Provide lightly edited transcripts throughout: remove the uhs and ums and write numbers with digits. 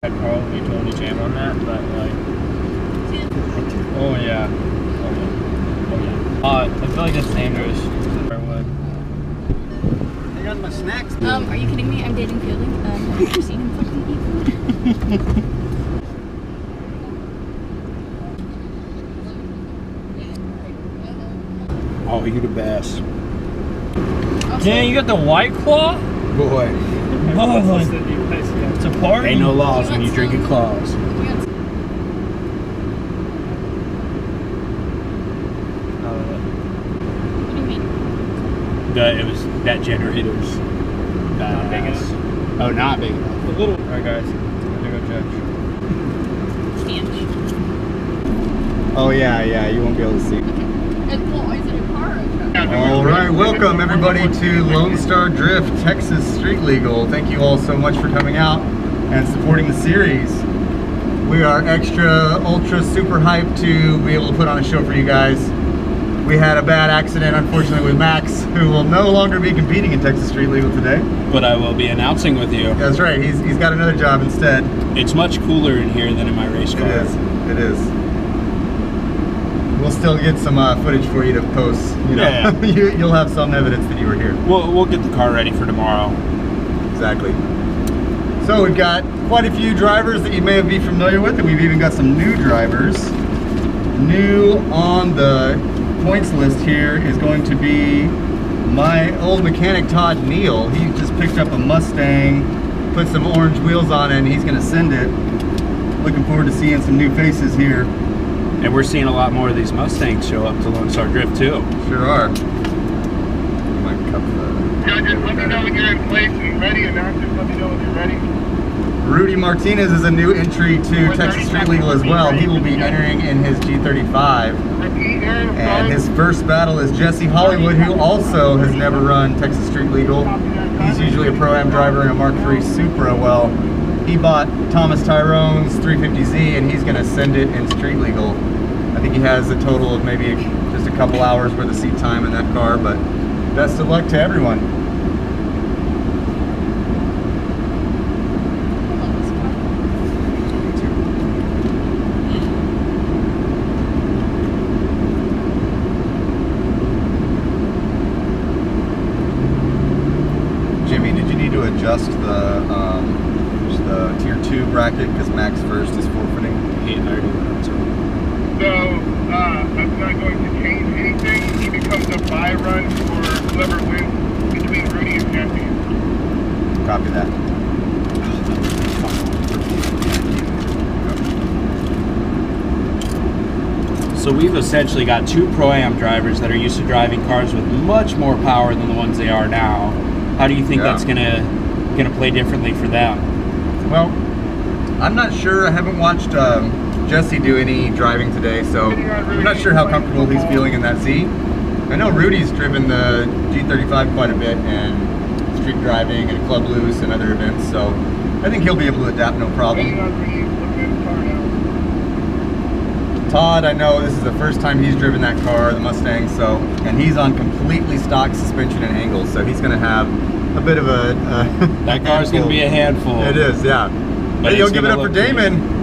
I'd probably totally jam on that, but like, oh yeah, oh yeah. I feel like it's dangerous. I would. I got my snacks. Are you kidding me? I'm dating Fielding. Have you ever seen him fucking eat food? Oh, you the best. Yeah, you got the White Claw? Boy. Oh, it's a party. Ain't no laws when you drinking claws. What do you mean? It was that generator's Not big enough. Oh, not big enough. A little. Alright guys, I'm gonna go judge. Oh yeah, you won't be able to see. Well, is it a car or a truck? All right, welcome everybody to Lone Star Drift, Texas Street Legal. Thank you all so much for coming out and supporting the series. We are extra, ultra, super hyped to be able to put on a show for you guys. We had a bad accident, unfortunately, with Max, who will no longer be competing in Texas Street Legal today. But I will be announcing with you. That's right, he's got another job instead. It's much cooler in here than in my race car. It is. We'll still get some footage for you to post. You know, Yeah. You'll have some evidence that you were here. We'll get the car ready for tomorrow. Exactly. So we've got quite a few drivers that you may be familiar with, and we've even got some new drivers. New on the points list here is going to be my old mechanic Todd Neal. He just picked up a Mustang, put some orange wheels on it, and he's going to send it. Looking forward to seeing some new faces here. And we're seeing a lot more of these Mustangs show up to Lone Star Drift too. Sure are. You might cup the... Yeah, just let me know when you're in place and ready, and now just let me know when you're ready. Rudy Martinez is a new entry to Texas Street Legal as well. He will be entering in his G35. And his first battle is Jesse Hollywood, who also has never run Texas Street Legal. He's usually a Pro-Am driver in a Mark III Supra. Well, he bought Thomas Tyrone's 350Z and he's going to send it in Street Legal. I think he has a total of maybe just a couple hours worth of seat time in that car, but best of luck to everyone. Jimmy, did you need to adjust the tier 2 bracket because Max Fuerst is forfeiting? So, I'm not going to change anything. He becomes a bye run for whoever wins between Rudy and Jesse. Copy that. So we've essentially got two Pro-Am drivers that are used to driving cars with much more power than the ones they are now. How do you think that's gonna play differently for them? Well, I'm not sure. I haven't watched Jesse do any driving today, so I'm not sure how comfortable he's feeling in that Z. I know Rudy's driven the G35 quite a bit and street driving and Club Loose and other events, so I think he'll be able to adapt no problem. Todd, I know this is the first time he's driven that car, the Mustang, so, and he's on completely stock suspension and angles, so he's going to have a bit of a That car's going to be a handful. It is, yeah. But hey, you'll give it up for Damon.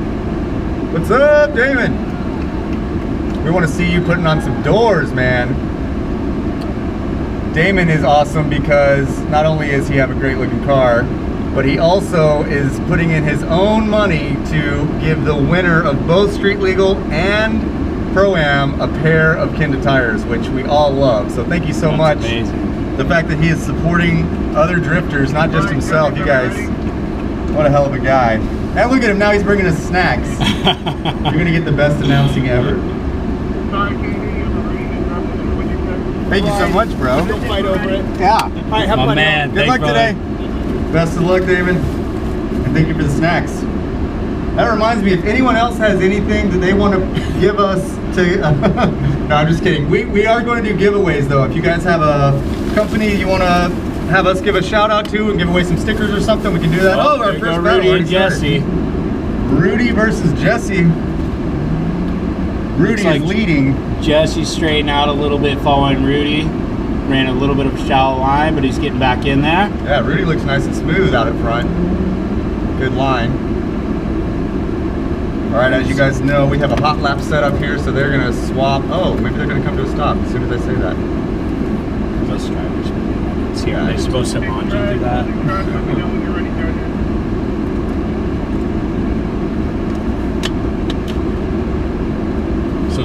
What's up, Damon? We want to see you putting on some doors, man. Damon is awesome because not only does he have a great looking car, but he also is putting in his own money to give the winner of both Street Legal and Pro-Am a pair of Kenda tires, which we all love. So thank you so much. Amazing. The fact that he is supporting other drifters, not just himself. You guys, what a hell of a guy. And look at him, now he's bringing us snacks. You're going to get the best announcing ever. Thank you so much, bro. Don't fight over it. Yeah. All right, have My fun. man. Good luck today. Best of luck, David. And thank you for the snacks. That reminds me, if anyone else has anything that they want to give us to... no, I'm just kidding. We are going to do giveaways, though. If you guys have a company you want to have us give a shout out to and give away some stickers or something, we can do that. Oh, our there first go battle Rudy already and Jesse. started. Rudy versus Jesse. Rudy Looks like is leading. Jesse straightened out a little bit following Rudy. Ran a little bit of a shallow line, but he's getting back in there. Yeah, Rudy looks nice and smooth out in front. Good line. All right, as you guys know, we have a hot lap set up here, so they're gonna swap. Oh, maybe they're gonna come to a stop as soon as I say that. Most drivers. See, are they supposed to launch you through that?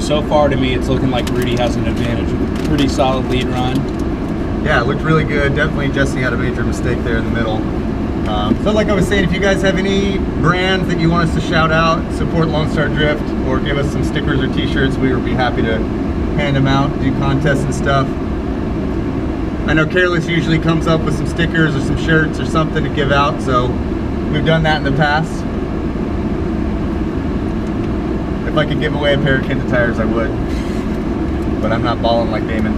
So far to me, it's looking like Rudy has an advantage with a pretty solid lead run. Yeah, it looked really good. Definitely Jesse had a major mistake there in the middle. So like I was saying, if you guys have any brands that you want us to shout out, support Lone Star Drift, or give us some stickers or t-shirts, we would be happy to hand them out, do contests and stuff. I know Careless usually comes up with some stickers or some shirts or something to give out, so we've done that in the past. If I could give away a pair of Kinta tires, I would. But I'm not balling like Damon.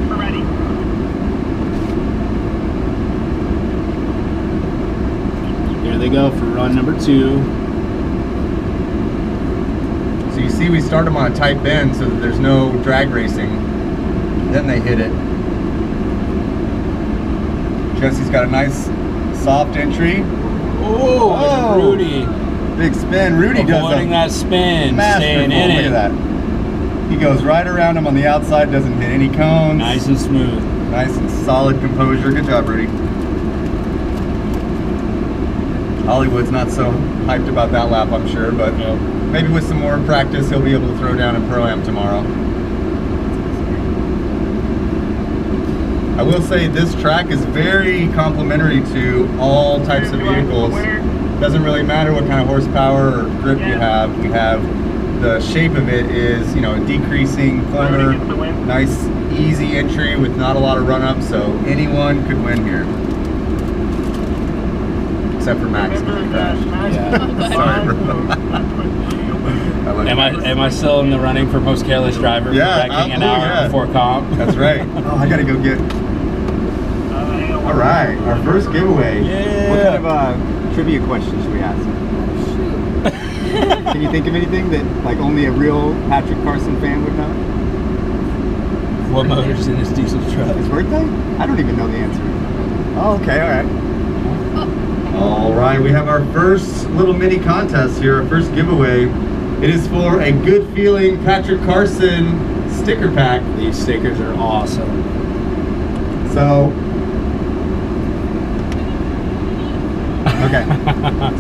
We're ready. Here they go for run number 2. So you see we start them on a tight bend so that there's no drag racing. Then they hit it. Jesse's got a nice soft entry. Oh, and Rudy. Big spin. Rudy does avoiding that spin, masterful. staying in Look it. at that. He goes right around him on the outside, doesn't hit any cones. Nice and smooth. Nice and solid composure. Good job, Rudy. Hollywood's not so hyped about that lap, I'm sure, but maybe with some more practice, he'll be able to throw down in Pro-Am tomorrow. I will say this track is very complimentary to all types of vehicles. Doesn't really matter what kind of horsepower or grip you have. We have the shape of it is, you know, a decreasing corner, nice easy entry with not a lot of run up, so anyone could win here. Except for Max, because he crashed. Yeah. Sorry, bro. Am I still in the running for most careless driver for wrecking an hour before comp? That's right. Oh, I gotta go get. All right, our first giveaway. Yeah. What kind of trivia questions should we ask? Can you think of anything that like only a real Patrick Carson fan would know? What motor's in his diesel truck? His birthday? I don't even know the answer. Oh, okay, all right. All right, we have our first little mini contest here, our first giveaway. It is for a Good Feeling Patrick Carson sticker pack. These stickers are awesome. So, okay.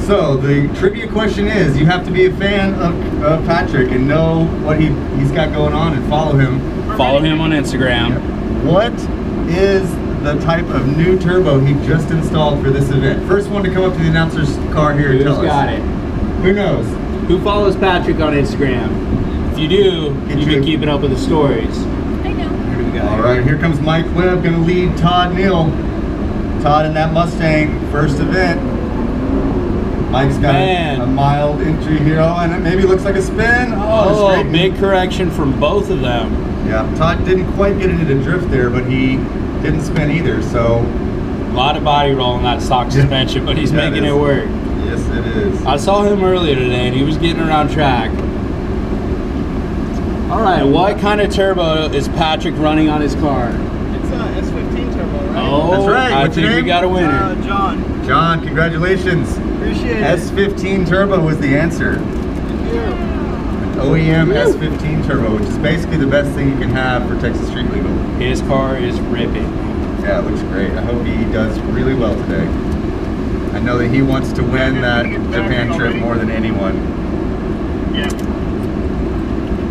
So the trivia question is, you have to be a fan of Patrick and know what he's got going on and follow him. Follow him on Instagram. What is the type of new turbo he just installed for this event? First one to come up to the announcer's car here and tell us. Who's got it? Who knows? Who follows Patrick on Instagram? If you do, you've been keeping up with the stories. I know. Here we go. All right, here comes Mike Webb, gonna lead Todd Neal. Todd in that Mustang, first event. Mike's got a mild entry here. Oh, and it maybe looks like a spin. Oh, big correction from both of them. Yeah, Todd didn't quite get into the drift there, but he didn't spin either, so. A lot of body roll in that stock suspension, but he's making it work. Yes, it is. I saw him earlier today, and he was getting around track. All right, what kind of turbo is Patrick running on his car? It's a S15 turbo, right? Oh, That's right. I What's your think we name? got a winner. John. John, congratulations. Appreciate it. S15 turbo was the answer. Thank you. OEM S15 turbo, which is basically the best thing you can have for Texas Street Legal. His car is ripping. Yeah, it looks great. I hope he does really well today. I know that he wants to win that Japan trip more than anyone. Yeah.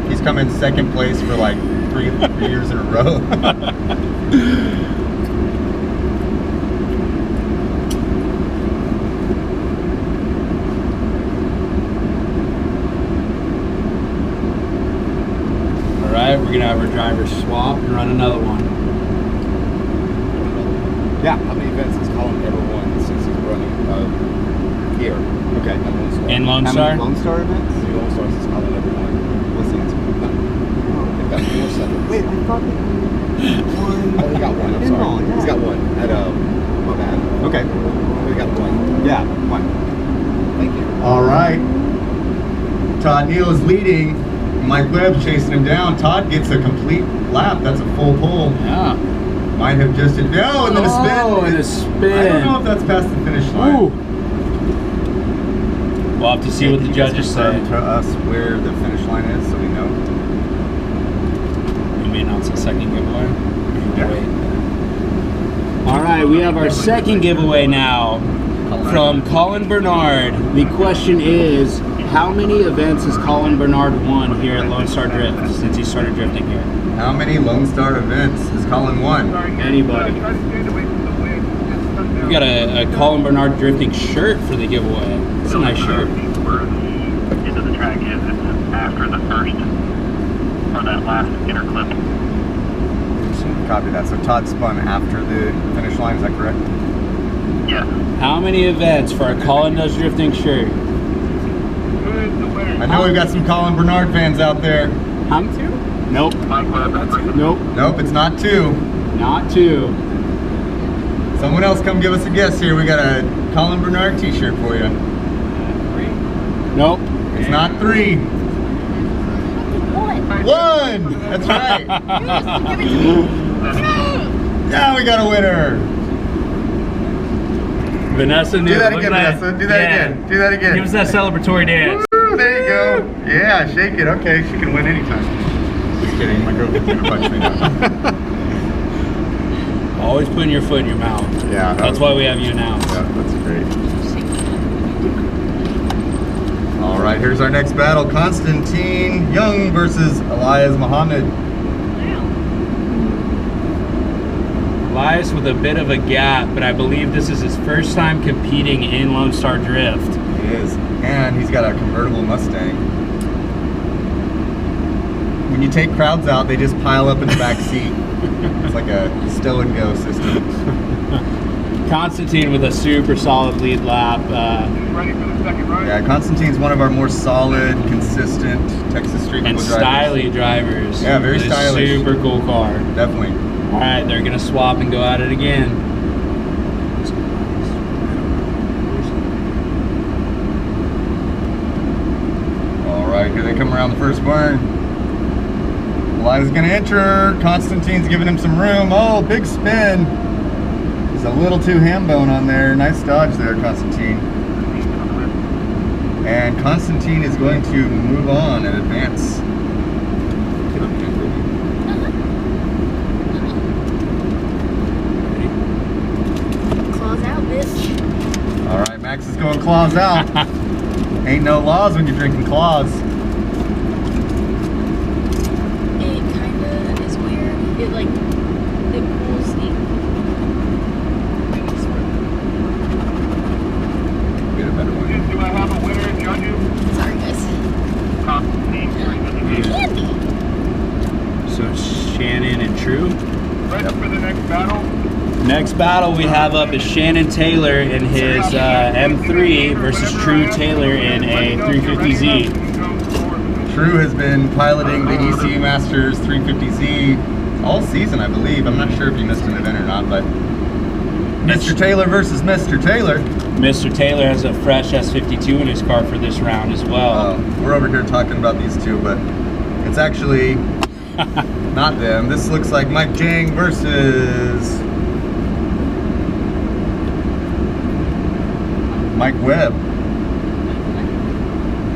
He's come in second place for like three years in a row. All right, we're gonna have our driver swap and run another one. Yeah. How many events has Colin ever won since he's running here? Okay. In Lone How Star? many Lone Star events? The Lone Stars has Colin ever won. What's the answer? They've got 4 seconds. Wait, I thought that one. Oh, he got one. I'm Pinball, sorry. yeah. He's got one. At my bad. Okay. He got one. Yeah, one. Thank you. All right. Todd Neal is leading. Mike Webb chasing him down. Todd gets a complete lap. That's a full pull. Yeah. Might have just and then a spin. Oh, and a spin. I don't know if that's past the finish line. Ooh. We'll have to see what the judges say. Confirm to us where the finish line is, so we know. You may announce the second giveaway. Yeah. Wait. All right, we have our second giveaway now from Colin Bernard. The question is, how many events has Colin Bernard won here at Lone Star Drift since he started drifting here? How many Lone Star events has Colin won? Anybody? We got a Colin Bernard drifting shirt for the giveaway. It's a nice shirt. Where the end of the track is, it's after the first, or that last inner clip. Copy that. So Todd spun after the finish line, is that correct? Yes. How many events for a Colin Does Drifting shirt? Who is the winner? I know we've got some Colin Bernard fans out there. How many? Nope. Mike Webb, Nope. Nope, it's not 2. Not 2. Someone else come give us a guess here. We got a Colin Bernard t-shirt for you. 3. Nope. It's not 3. What? 1! That's right. Give it to me. Yeah, we got a winner. Vanessa knew. Do that Look again, at Vanessa. Do that again. Do that again. Give us that celebratory dance. Woo, there you go. Yeah, shake it. Okay, she can win anytime. Just kidding. My girlfriend's gonna punch me now. Always putting your foot in your mouth. Yeah. That's why we have you announce. Yeah, that's great. All right, here's our next battle. Constantine Young versus Elias Muhammad. Elias with a bit of a gap, but I believe this is his first time competing in Lone Star Drift. He is. And he's got a convertible Mustang. When you take crowds out, they just pile up in the back seat. It's like a stow and go system. Constantine with a super solid lead lap. ready for the second run? Yeah, Constantine's one of our more solid, consistent Texas street And legal drivers. stylish drivers. Yeah, very It's a stylish. Super cool car. Definitely. All right, they're gonna swap and go at it again. All right, here they come around the first barn. Elias gonna enter. Constantine's giving him some room. Oh, big spin. He's a little too ham bone on there. Nice dodge there, Constantine. And Constantine is going to move on and advance. Get up here, baby. Claws out, bitch. All right, Max is going claws out. Ain't no laws when you're drinking claws. It kinda is weird. It like, it pulls the... Get a better one. Do I have a winner, Judge? Sorry, guys. Candy! So Shannon and True. Ready for the next battle? Next battle we have up is Shannon Taylor in his M3 versus True Taylor in a 350Z. True has been piloting the EC Masters 350Z all season, I believe. I'm not sure if he missed an event or not, but Mr. Taylor versus Mr. Taylor. Mr. Taylor has a fresh S52 in his car for this round as well. We're over here talking about these two, but it's actually not them. This looks like Mike Jang versus Mike Webb.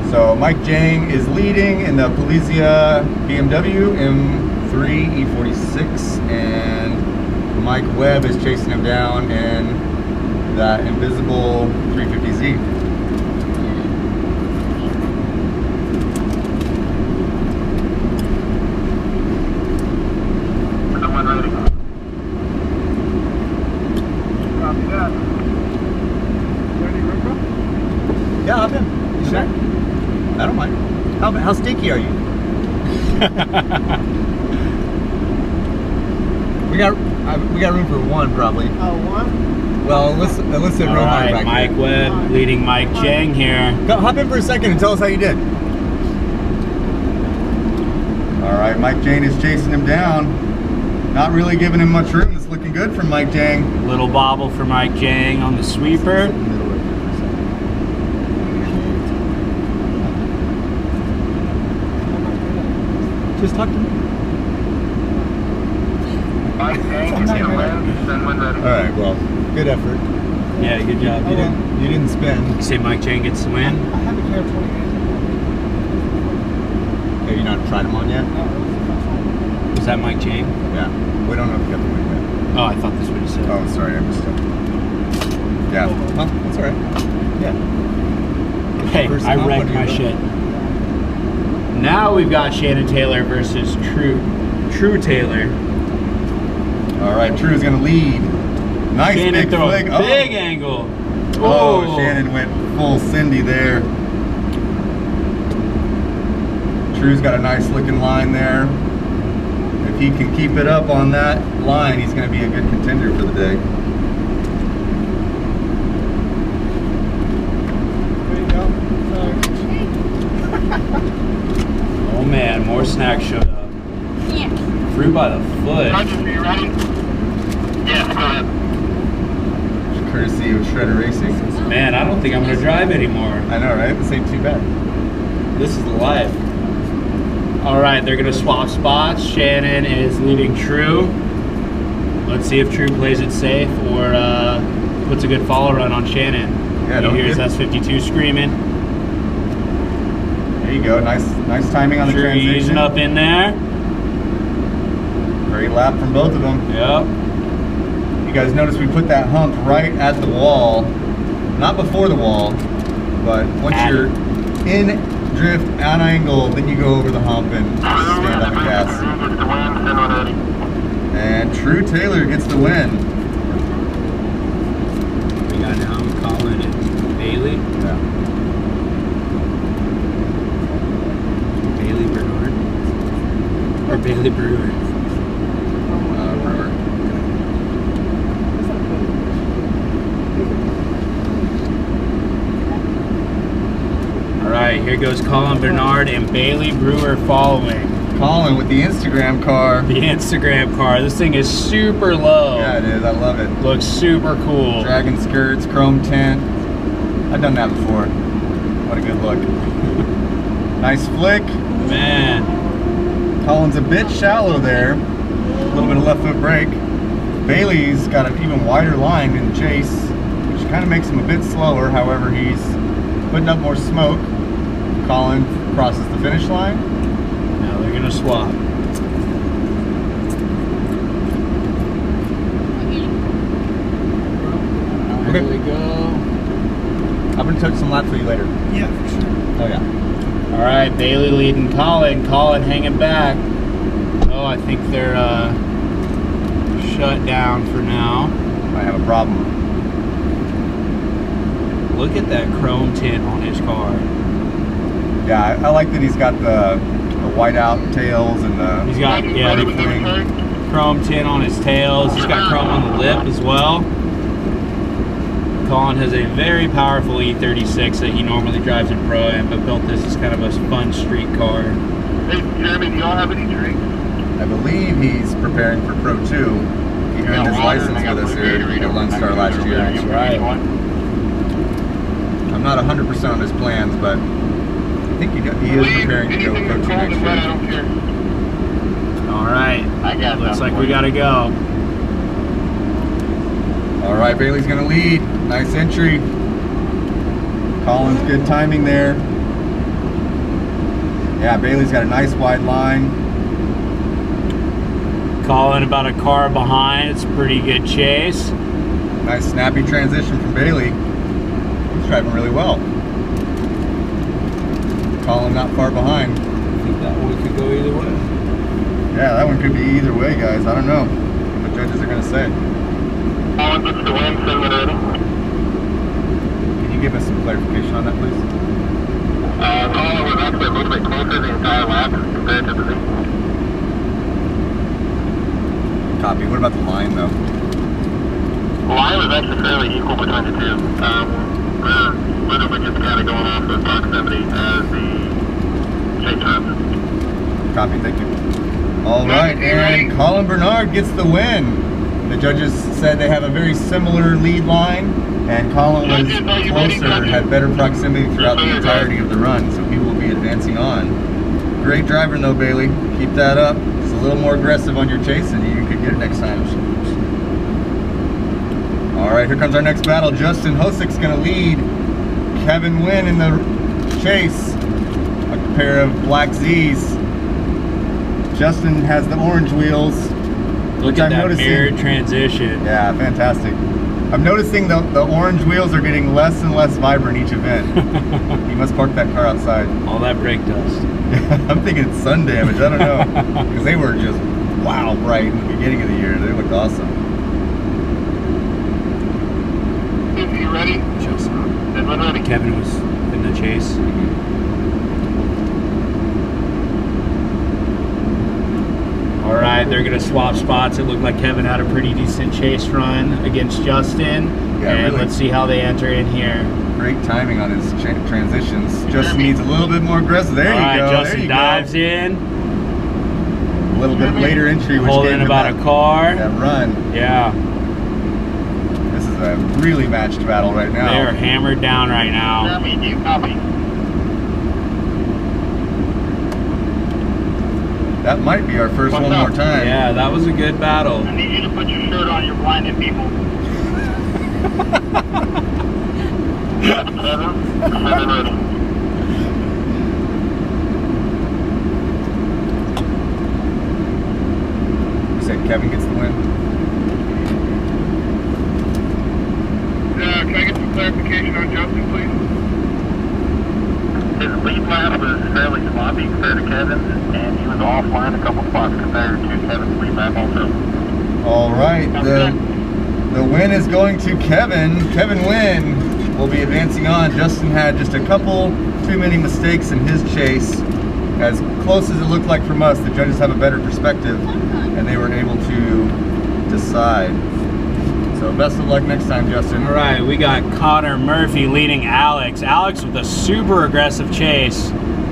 So Mike Jang is leading in the Polizia BMW M3 E46, and Mike Webb is chasing him down in that invisible 350Z. Someone ready? Copy that. Ready, Rico? Yeah, hop in. You sure? I don't mind. How stinky are you? we got room for one probably. Oh, one? Well, enlisted All Rohan right, back Mike here. Webb leading Mike Jang here. Go, hop in for a second and tell us how you did. All right, Mike Jang is chasing him down. Not really giving him much room. It's looking good for Mike Jang. Little bobble for Mike Jang on the sweeper. Just talk to me. Mike Jang is going to win. Then when ready. All right, well, good effort. Yeah, good job. You didn't spin. You say Mike Chang gets the win? I have a pair of 28. Have you not tried them on yet? Was that Mike Chang? Yeah. We don't know if you got the win yet. Oh, I thought this would have said. Oh, sorry, I missed it. Yeah. Well, that's all right. Yeah. Hey, First I comp, wrecked what do you my got? shit. Now we've got Shannon Taylor versus True Taylor. All right, Drew's gonna lead. Nice Shannon big throw a flick. big angle. Oh, Shannon went full Cindy there. Drew's got a nice looking line there. If he can keep it up on that line, he's gonna be a good contender for the day. There you go. Sorry. Oh man, more snacks showed up. Yeah. Threw by the foot. Roger, are you ready? Yes, go ahead. Courtesy of Shredder Racing. Man, I don't think I'm gonna drive anymore. I know, right? This ain't too bad. This is life. All right, they're gonna swap spots. Shannon is leading True. Let's see if True plays it safe or puts a good follow run on Shannon. Yeah, you don't hear his get- S52 screaming. There you go. Nice timing on the True transition. easing up in there. Great lap from both of them. Yep. You guys notice we put that hump right at the wall. Not before the wall, but once At you're in drift on angle, then you go over the hump and stand on the gas. And True Taylor gets the win. We got now Colin and Bailey. Yeah. Bailey Bernard. Or Bailey Brewer. Brewer. All right, here goes Colin Bernard and Bailey Brewer following. Colin with the Instagram car. The Instagram car. This thing is super low. Yeah, it is. I love it. Looks super cool. Dragon skirts, chrome tint. I've done that before. What a good look. Nice flick. Man. Colin's a bit shallow there. A little bit of left foot brake. Bailey's got an even wider line in the chase, which kind of makes him a bit slower. However, he's putting up more smoke. Colin crosses the finish line. Now they're gonna swap. Okay. There we go. I'm gonna touch some laps for you later. Yeah, for sure. Oh yeah. All right, Bailey leading Colin. Colin hanging back. Oh, I think they're shut down for now. I have a problem. Look at that chrome tint on his car. Yeah, I like that he's got the whiteout tails and the. He's got, yeah, the chrome tint on his tails. He's got chrome on the lip as well. Colin has a very powerful E36 that he normally drives in Pro-Am, but built this as kind of a fun street car. Hey, Jeremy, do y'all have any drinks? I believe he's preparing for Pro 2. He earned his license with us here at Lone Star last year. That's right. I'm not 100% on his plans, but I think he is preparing to go Pro 2 next I year. don't care. All right. I got Looks that like for we you. gotta go. All right, Bailey's gonna lead. Nice entry. Colin's good timing there. Yeah, Bailey's got a nice wide line. Colin about a car behind. It's a pretty good chase. Nice snappy transition from Bailey. He's driving really well. Colin not far behind. I think that one could go either way. Yeah, that one could be either way, guys. I don't know what the judges are gonna say. Colin gets the win, 7 ready. Can you give us some clarification on that, please? Colin was actually a little bit closer the entire lap compared to the lead. Copy. What about the line, though? The line was actually fairly equal between the two. We're literally just kind of going off of proximity as the chase happens. Copy. Thank you. All right, and Colin Bernard gets the win. The judges said they have a very similar lead line, and Colin was closer, had better proximity throughout the entirety of the run, so he will be advancing on. Great driver, though, Bailey. Keep that up. It's a little more aggressive on your chase, and you could get it next time. All right, here comes our next battle. Justin Hosick's going to lead Kevin Wynn in the chase. A pair of black Z's. Justin has the orange wheels. Look at that mirrored transition. Yeah, fantastic. I'm noticing the orange wheels are getting less and less vibrant each event. You must park that car outside. All that brake dust. I'm thinking it's sun damage. I don't know. Because they were just wow bright in the beginning of the year. They looked awesome. You ready? Kevin was in the chase. All right, they're gonna swap spots. It looked like Kevin had a pretty decent chase run against Justin. Yeah, and really. let's see how they enter in here. Great timing on his transitions. Justin needs a little bit more aggressive. There All you right, go. Justin there you dives go. in. A little bit later entry, which Holding gave him about that, a car. that run. Yeah, This is a really matched battle right now. they are hammered down right now. Jeremy, do you copy? That might be our first What's one up? more time. Yeah, that was a good battle. I need you to put your shirt on, you're blinding people. Kevin ready. You said Kevin gets the win. Can I get some clarification on Justin, please? His lead lap was fairly sloppy compared to Kevin's, and he was offline a couple spots compared to Kevin's lead lap also. All right, the win is going to Kevin. Kevin Wynn will be advancing on. Justin had just a couple too many mistakes in his chase. As close as it looked like from us, the judges have a better perspective, and they were able to decide. So best of luck next time, Justin. All right, we got Connor Murphy leading Alex. Alex with a super aggressive chase.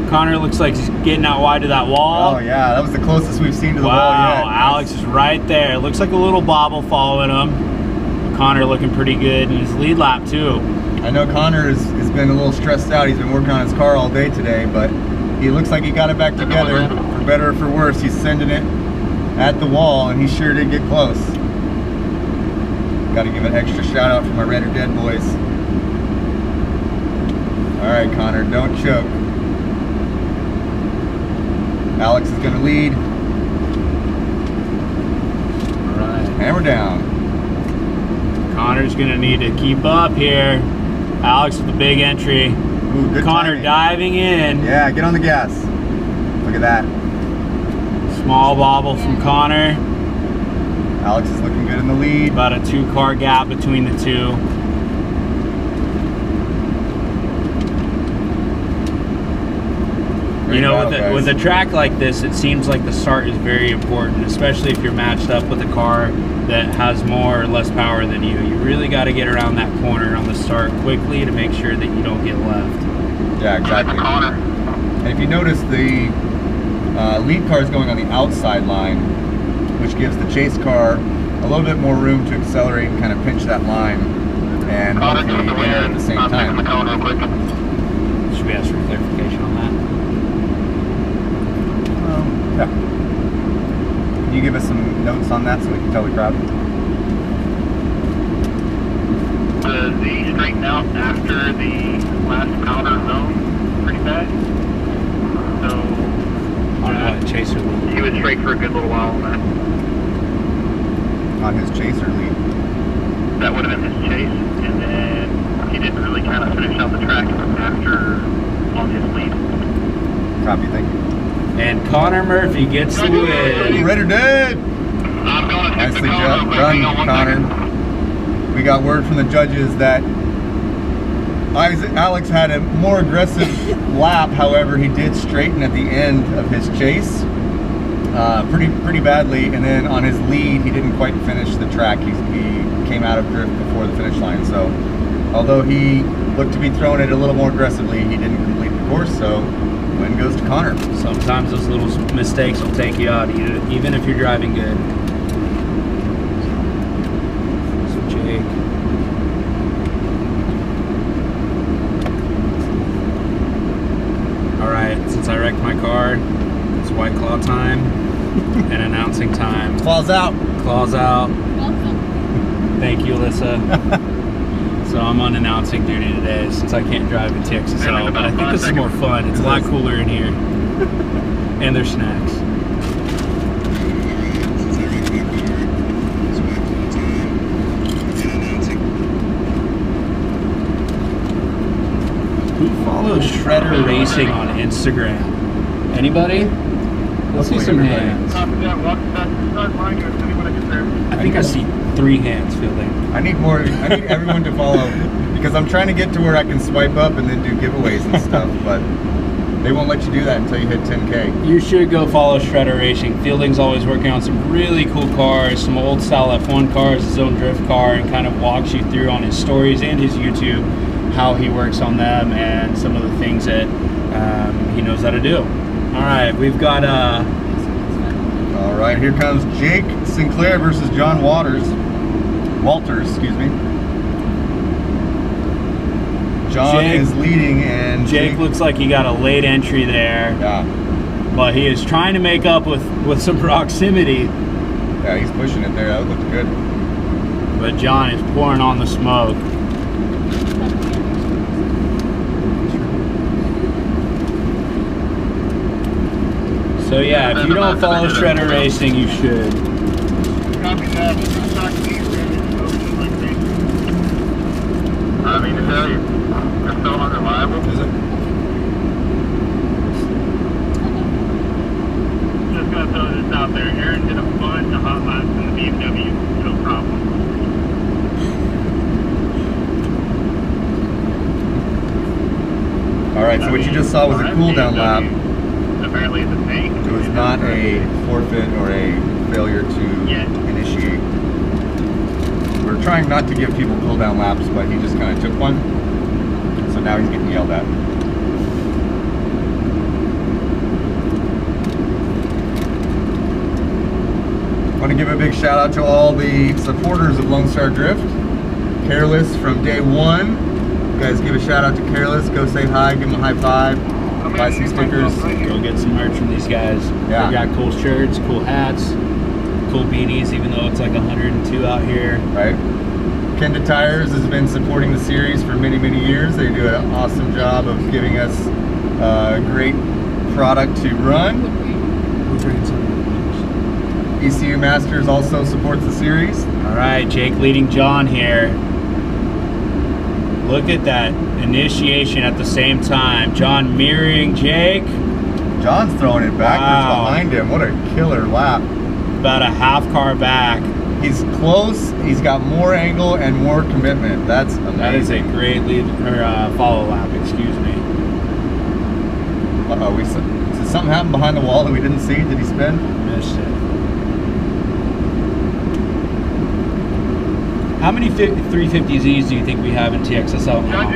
Connor looks like he's getting out wide to that wall. Oh yeah, that was the closest we've seen to the wall Wow, yet. Alex is right there. Looks like a little bobble following him. Connor looking pretty good in his lead lap too. I know Connor has been a little stressed out. He's been working on his car all day today, but he looks like he got it back together. For better or for worse, he's sending it at the wall, and he sure did get close. Got to give an extra shout out for my Red or Dead boys. All right, Connor, don't choke. Alex is going to lead. All right. Hammer down. Connor's gonna need to keep up here. Alex with the big entry. Ooh, good Connor timing. diving in. Yeah, get on the gas. Look at that. Small bobble from Connor. Alex is looking good in the lead. About a 2-car gap between the two. You know, with a track like this, it seems like the start is very important, especially if you're matched up with a car that has more or less power than you. You really got to get around that corner on the start quickly to make sure that you don't get left. Yeah, exactly. And if you notice, the lead car is going on the outside line, which gives the chase car a little bit more room to accelerate and kind of pinch that line and hopefully enter at the same time. Should we ask for clarification on that? Yeah. Can you give us some notes on that so we can tell the crowd? The Z straightened out after the last powder zone pretty bad. So On what, chaser lead? he was straight for a good little while on that. On his chaser lead. That would have been his chase, and then he didn't really kind of finish out the track after on his lead. Copy, thank you. And Connor Murphy gets the win. Red or Dead! I'm going to fix the Nicely car real quick. done, Hang on 1 Connor. second. We got word from the judges that Alex had a more aggressive lap. However, he did straighten at the end of his chase pretty badly, and then on his lead, he didn't quite finish the track. He came out of drift before the finish line. So, although he looked to be throwing it a little more aggressively, he didn't complete the course. So, win goes to Connor. Sometimes those little mistakes will take you out, even if you're driving good. So Jake. All right, since I wrecked my car, it's White Claw time and announcing time. Claws out. Claws out. Welcome. Thank you, Alyssa. So I'm on announcing duty today since I can't drive in TXSL, but I think this is more fun. It's a lot cooler in here. And there's snacks. Who follows Shredder Racing on Instagram? Anybody? Let's see some hands. I think I see 3 hands fielding. I need more. I need everyone to follow because I'm trying to get to where I can swipe up and then do giveaways and stuff, but they won't let you do that until you hit 10K. You should go follow Shredder Racing. Fielding's always working on some really cool cars, some old style F1 cars, his own drift car, and kind of walks you through on his stories and his YouTube how he works on them and some of the things that he knows how to do. All right, we've got All right, here comes Jake Sinclair versus John Walters, excuse me. John is leading, and Jake looks like he got a late entry there. Yeah. But he is trying to make up with some proximity. Yeah, he's pushing it there. That looked good. But John is pouring on the smoke. So yeah, if you don't follow Shredder Racing, you should. I mean to tell you, they're so unreliable. Is it? Just gonna throw this out there. Aaron did a bunch of hot laps in the BMW, no problem. All right, so what you just saw was a cool down lap. Apparently it's a thing. It was not a forfeit or a failure to initiate. We're trying not to give people cool down laps, but he just kind of took one. So now he's getting yelled at. I want to give a big shout out to all the supporters of Lone Star Drift. Careless from day one. You guys give a shout out to Careless. Go say hi, give them a high five. Buy some stickers. Go get some merch from these guys. Yeah. They got cool shirts, cool hats, cool beanies, even though it's like 102 out here. Right. Kenda Tires has been supporting the series for many, many years. They do an awesome job of giving us a great product to run. ECU Masters also supports the series. All right, Jake leading John here. Look at that initiation at the same time. John mirroring Jake. John's throwing it backwards behind him. What a killer lap. About a half car back. He's close. He's got more angle and more commitment. That's amazing. That is a great lead or follow lap. Excuse me. Uh-oh, did something happen behind the wall that we didn't see? Did he spin? Missed it. How many 350Zs do you think we have in TXSL now?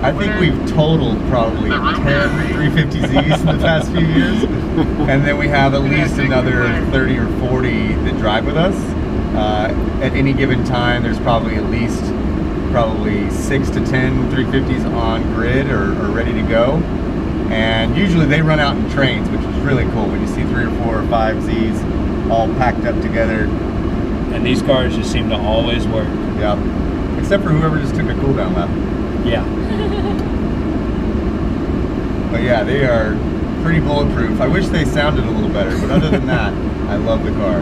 I think we've totaled probably 10 350Zs in the past few years. And then we have at least another 30 or 40 that drive with us. At any given time, there's probably at least 6 to 10 350s on grid or ready to go. And usually they run out in trains, which is really cool when you see 3 or 4 or 5 Zs all packed up together. And these cars just seem to always work. Yeah. Except for whoever just took a cool down lap. Yeah. But yeah, they are pretty bulletproof. I wish they sounded a little better, but other than that, I love the car.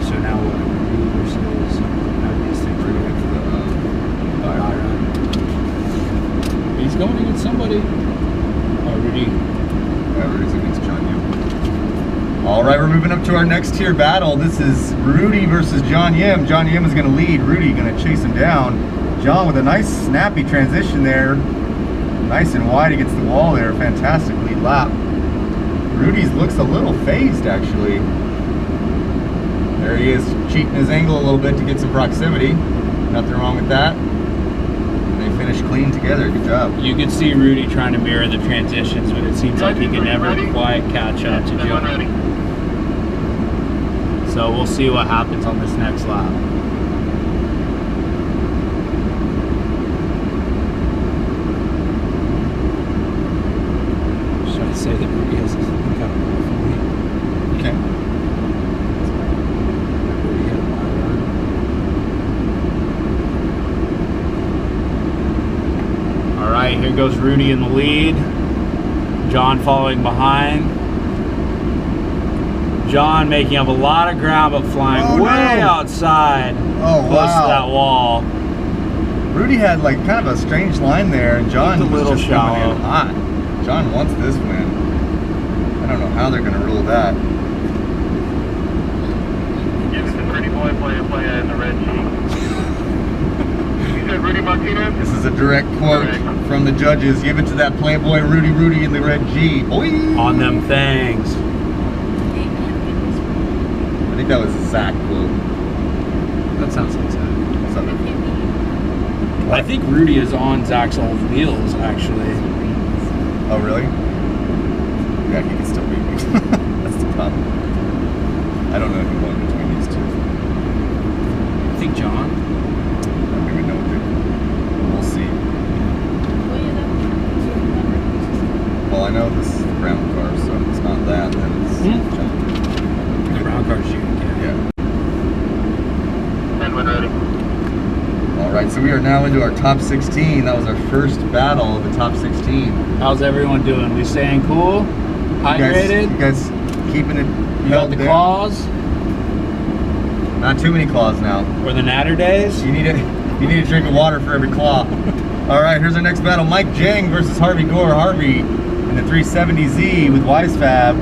So now what? Versus he's going against somebody. Oh, Rudy. Yeah, Rudy's against John Yim. All right, we're moving up to our next tier battle. This is Rudy versus John Yim. John Yim is going to lead. Rudy going to chase him down. John with a nice snappy transition there. Nice and wide against the wall there. Fantastic lead lap. Rudy's looks a little phased, actually. There he is, cheating his angle a little bit to get some proximity. Nothing wrong with that. They finished clean together. Good job. You could see Rudy trying to mirror the transitions, but it seems like he can never quite catch up to John. So we'll see what happens on this next lap. Should I say that Rudy has some kind of rough on me? Okay. Rudy had a wide here goes Rudy in the lead. John following behind. John making up a lot of ground, but flying way outside. Oh, close to that wall. Rudy had like kind of a strange line there, and John Looked a was little just shallow. coming in hot. John wants this win. I don't know how they're going to rule that. Give us a pretty boy play in the red jeep. You said Rudy Martinez? This is a direct quote from the judges. Give it to that playboy Rudy in the red G. Boy! On them things. I think that was a Zach quote. That sounds like that. Something. I think Rudy is on Zach's old wheels, actually. Oh, really? Yeah, he can still beat me. That's the problem. I don't know who won between these two. I think John. I don't even know what they We'll see. Well, I know this is the brown car, so if it's not that, then it's John. The brown car's you. Yeah. And when ready. All right, so we are now into our top 16. That was our first battle of the top 16. How's everyone doing? We staying cool? Hydrated? You guys keeping it You got held the down? claws? Not too many claws now. Or the natter days? You need a drink of water for every claw. All right, here's our next battle. Mike Jang versus Harvey Gore. Harvey in the 370Z with WiseFab.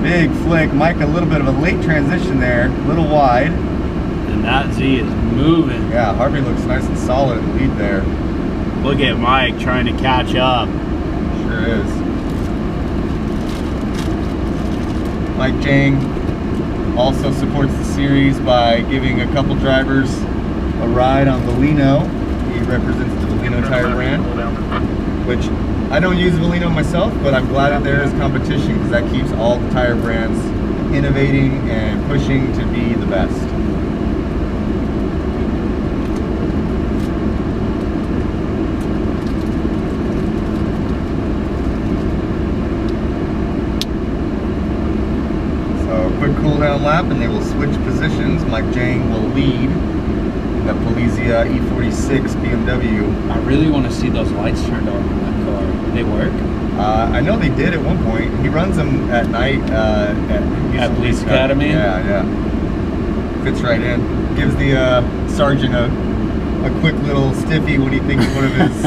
Big flick. Mike, a little bit of a late transition there. A little wide. And that Z is moving. Yeah, Harvey looks nice and solid in the lead there. Look at Mike trying to catch up. Sure is. Mike Jang also supports the series by giving a couple drivers a ride on Valino. He represents the Valino tire brand, which I don't use Valino myself, but I'm glad that there is competition because that keeps all the tire brands innovating and pushing to be the best. Quick cool down lap and they will switch positions. Mike Jang will lead the Polizia E46 BMW. I really want to see those lights turned on in that car. They work? I know they did at one point. He runs them at night At Police Academy? Yeah. Fits right in. Gives the sergeant a quick little stiffy when he thinks one of his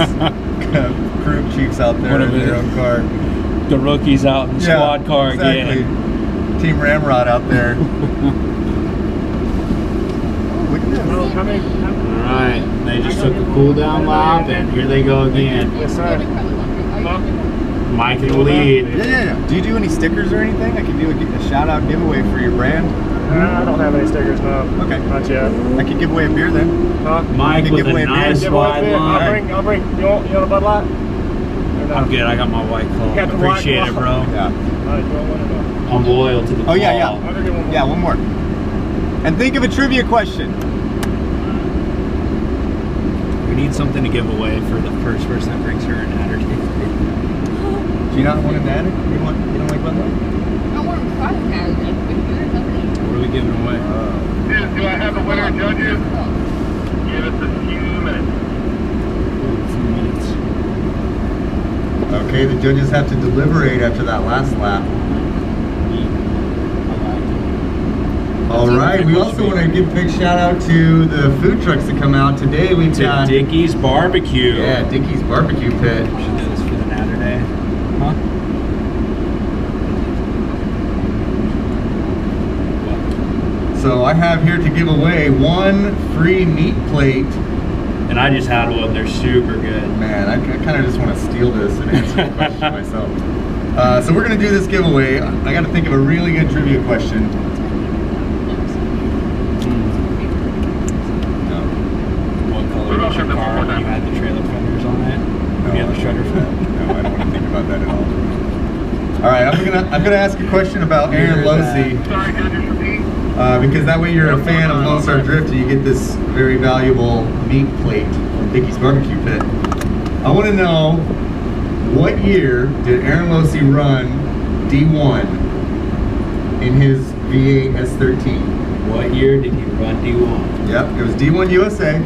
crew chiefs out there in their own car. The rookies out in the squad car exactly. again. Team Ramrod out there. Oh, look at this. Alright, they just took a cool down lap and here they go again. Yes, sir. Mike in the lead. Yeah. Do you do any stickers or anything? I can do a shout out giveaway for your brand. I don't have any stickers, no. Okay. Not yet. I could give away a beer then. Mike You with give a away a beer. nice wide line. I'll bring. You want a Bud Light? I'm good, I got my white claw. got the white Appreciate it, claw. bro. Yeah. Alright, you want one or no? I'm loyal to the claw. Oh yeah. I'll go get one more. Yeah, one more. And think of a trivia question. We need something to give away for the first person that brings her an adder. Do you not want an addict? You don't like Bud Light? I want to try to have it. What are we giving away? Do I have a winner, judges? Give us a few minutes. A few minutes. Okay, the judges have to deliberate after that last lap. All right, we also want to give a big shout out to the food trucks that come out today. We've got Dickie's Barbecue. Yeah, Dickie's Barbecue Pit. Should do this for the natter day. Huh? So I have here to give away one free meat plate. And I just had one. They're super good. Man, I kind of just want to steal this and answer the question myself. So we're going to do this giveaway. I got to think of a really good trivia question. No. What color was your car when you had the trailer fenders on it? When you had the shutter fender? No, I don't want to think about that at all. All right, I'm gonna ask a question about Aaron Losey. Sorry, judges, repeat. Because that way you're a fan of Lone Star Drift and you get this very valuable meat plate from Dickie's Barbecue Pit. I want to know, what year did Aaron Losey run D1 in his V8 S13? What year did he run D1? Yep, it was D1 USA.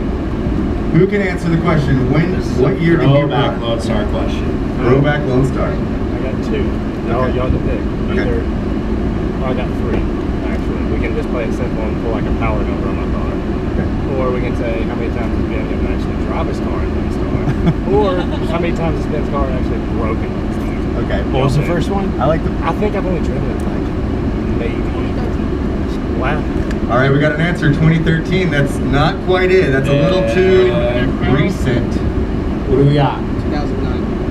Who can answer the question? What year did you Throwback run? Lone Star question. Throwback Lone Star. I got two. Okay. Y'all to pick. Okay. Either, I got three, actually. We can just play it simple and pull like a power number on my car. Okay. Or we can say how many times it's been able to actually drive his car in Lone Star. Or how many times it's been his car actually broken Lone Star. Okay. What was the first one? I like the. I think I've only driven it like maybe. Wow. All right, we got an answer. 2013. That's not quite it. That's a little too recent. What do we got?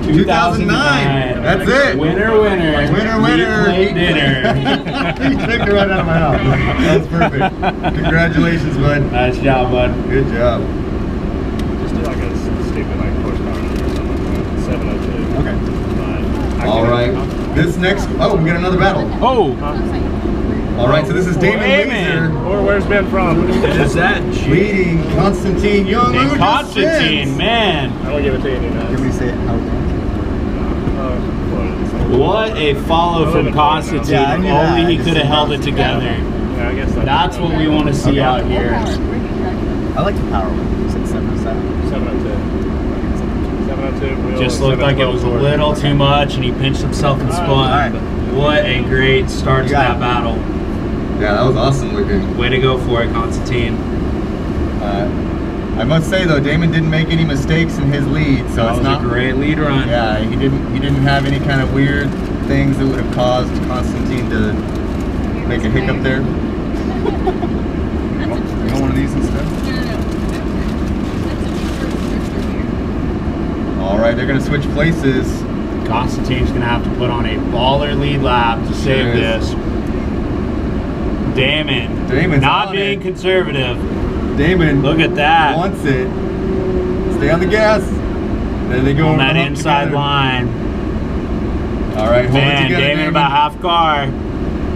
2009. That's it. Winner, winner. Winner, winner. Meat plate dinner. You took it right out of my mouth. That's perfect. Congratulations, bud. Nice job, bud. Good job. Just do like a stupid like horsepower number or something like that. 702. Okay. But I All can- right. This next. Oh, we got another battle. Oh, All right. So this is Damon Laser Or where's Ben from? is that leading Constantine Young. And who just Constantine, sends. man. I'm gonna give it to you. Can we say it? What a follow from Constantine. Yeah, I If knew only that. he could have held it together. Yeah, I guess That's what we want to see out here. I like the power one. You said 707. 702. 702. Wheel, Just looked like it was a 712. little too much, and he pinched himself and spun. Alright. But what a great start to You got that it. battle. Yeah, that was awesome looking. Way to go for it, Constantine. I must say though, Damon didn't make any mistakes in his lead, so That it's was not. a great lead run. Yeah, he didn't have any kind of weird things that would have caused Constantine to make a hiccup there. You want one of these instead? All right, they're gonna switch places. Constantine's going to have to put on a baller lead lap to save Sure is. this. Damon's not on being it. conservative. Damon Look at that. wants it. Stay on the gas. There they go. On over that the hump inside together. line. All right, hold it Man, together, Damon about half car.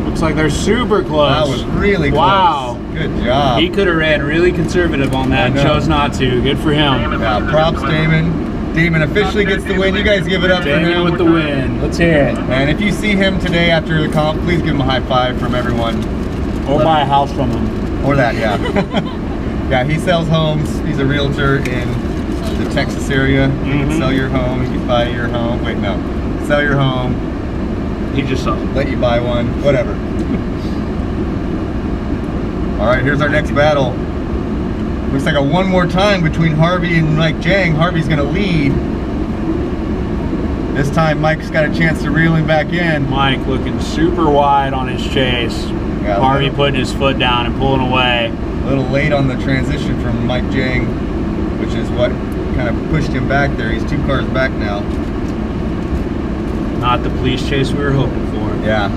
Looks like they're super close. That was really close. Wow. Good job. He could have ran really conservative on that I and know. chose not to. Good for him. Yeah, props, Damon. Damon officially gets the win. You guys give it up for Damon him. with the win. Let's hear it. And if you see him today after the comp, please give him a high five from everyone. Or buy a house from him. Or that, yeah. Yeah, he sells homes. He's a realtor in the Texas area. You can Mhm. sell your home. You can buy your home. Wait, no. Sell your home. He just saw. Let you buy one. Whatever. All right, here's our next battle. Looks like a one more time between Harvey and Mike Jang. Harvey's gonna lead. This time Mike's got a chance to reel him back in. Mike looking super wide on his chase. Yeah, Harvey little- putting his foot down and pulling away. A little late on the transition from Mike Jang, which is what kind of pushed him back there. He's 2 cars back now. Not the police chase we were hoping for. Yeah.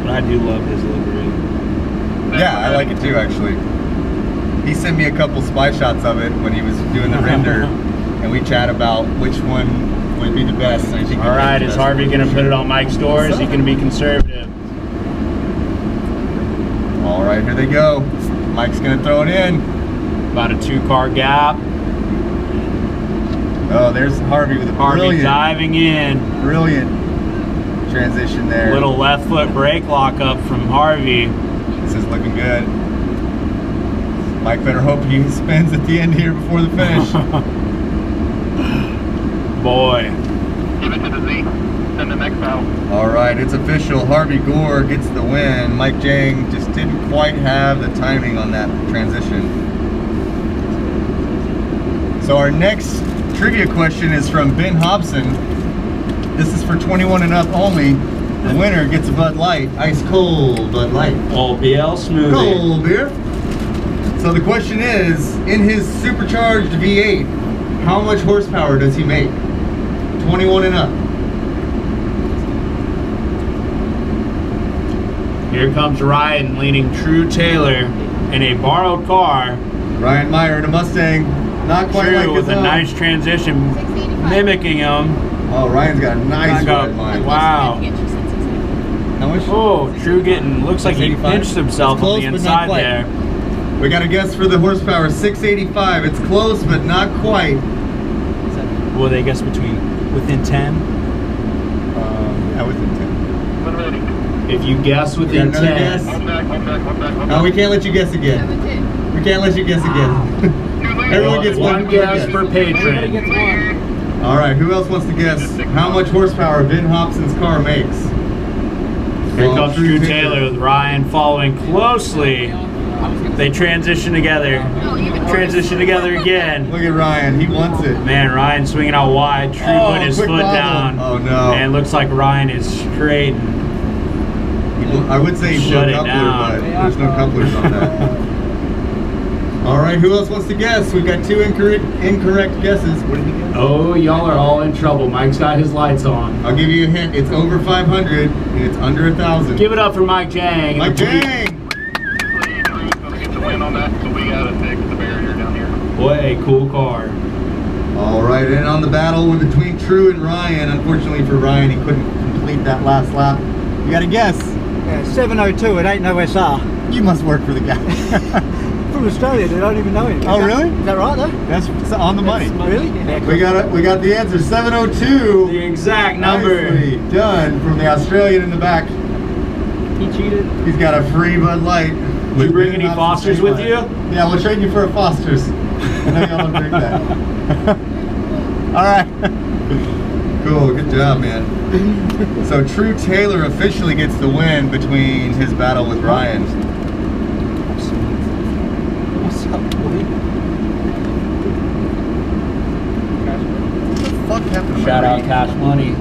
But I do love his livery. Yeah, I like it too, actually. He sent me a couple spy shots of it when he was doing the render, and we chat about which one would be the best. And I think All right, is Harvey going to put it on Mike's door? Is he going to be conservative? All right, here they go. Mike's going to throw it in. About a 2-car gap. Oh, there's Harvey with a Harvey diving in. brilliant transition there. Little left foot brake lock up from Harvey. This is looking good. Mike better hope he spins at the end here before the finish. Boy. Give it to the Z. Send the next battle. All right, it's official. Harvey Gore gets the win. Mike Jang just didn't quite have the timing on that transition. So our next trivia question is from Ben Hobson. This is for 21 and up only. The winner gets a Bud Light, ice cold Bud Light. Old BL smoothie. Cold beer. So the question is, in his supercharged V8, how much horsepower does he make? 21 and up. Here comes Ryan leading True Taylor in a borrowed car. Ryan Meyer in a Mustang, not quite True like with his a own. nice transition, mimicking him. Oh, Ryan's got a nice Back up. red line. Wow. How much? Oh, True getting, looks like he 685? pinched himself It's on close, the but not inside quite. there. We got a guess for the horsepower, 685. It's close, but not quite. Will they guess within 10? Yeah, within 10. When ready. If you guess You got within another 10, guess? Hold back, hold back, hold back, hold back. No, we can't let you guess again. 7-2. can't let you guess again. Everyone gets one guess per patron. All right, who else wants to guess how much horsepower Ben Hobson's car makes? Here comes Drew Taylor with Ryan following closely. They transition together. Transition together again. Look at Ryan, he wants it. Man, Ryan swinging out wide. Drew putting his foot down. Oh no. And it looks like Ryan is straight. I would say he's no coupler, but there's no couplers on that. All right, who else wants to guess? We've got two incorrect guesses. What did he guess? Oh, y'all are all in trouble. Mike's got his lights on. I'll give you a hint. It's over 500 and it's under 1,000. Give it up for Mike Jang. Mike Jang! What a cool car. All right, and on the battle between True and Ryan, unfortunately for Ryan, he couldn't complete that last lap. You got to guess. Yeah, 702, it ain't no SR. You must work for the guy. From Australia, they don't even know him. Oh, really? Is that right, though? That's on the money. Really? We got the answer. 702. The exact number. Nicely done from the Australian in the back. He cheated. He's got a free Bud Light. Did you bring any Fosters with you? Yeah, we'll trade you for a Foster's. I know y'all don't drink that. All right. Cool, good job, man. So True Taylor officially gets the win between his battle with Ryan. What's up, boy? What the fuck happened to Shout my out ring? Cash Money.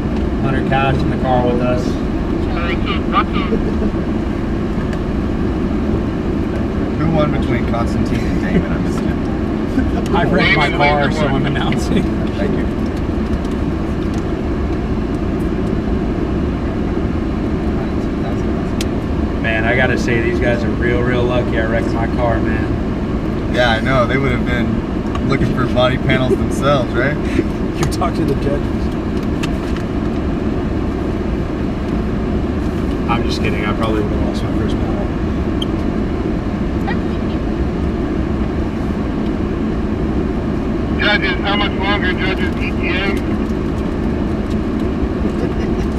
Hunter Cash in the car with us. Who won between Constantine and Damon? I missed it. I wrecked my car, so I'm announcing. Thank you. Man, I gotta say, these guys are real lucky I wrecked my car, man. Yeah, I know. They would have been looking for body panels themselves, right? You talk to the judges. I'm just kidding, I probably would have lost my first battle. Judges, how much longer, judges, ETA?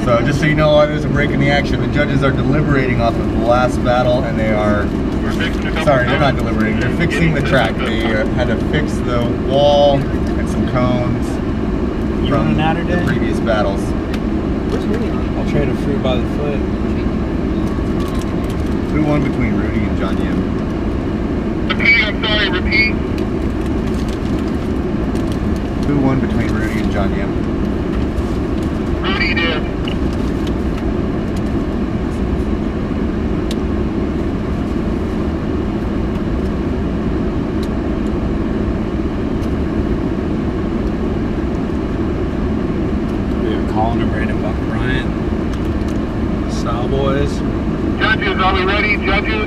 So just so you know, there's a break in the action. The judges are deliberating off of the last battle, and they are... Sorry, they're not deliberating. They're fixing the track. They had to fix the wall and some cones from the previous battles. I'll trade a fruit by the foot. Who won between Rudy and John Yim? Repeat, I'm sorry, repeat. Who won between Rudy and John Yim? Rudy did. We have Colin and Brandon Buck Bryant. Style boys. Judges, are we ready, judges?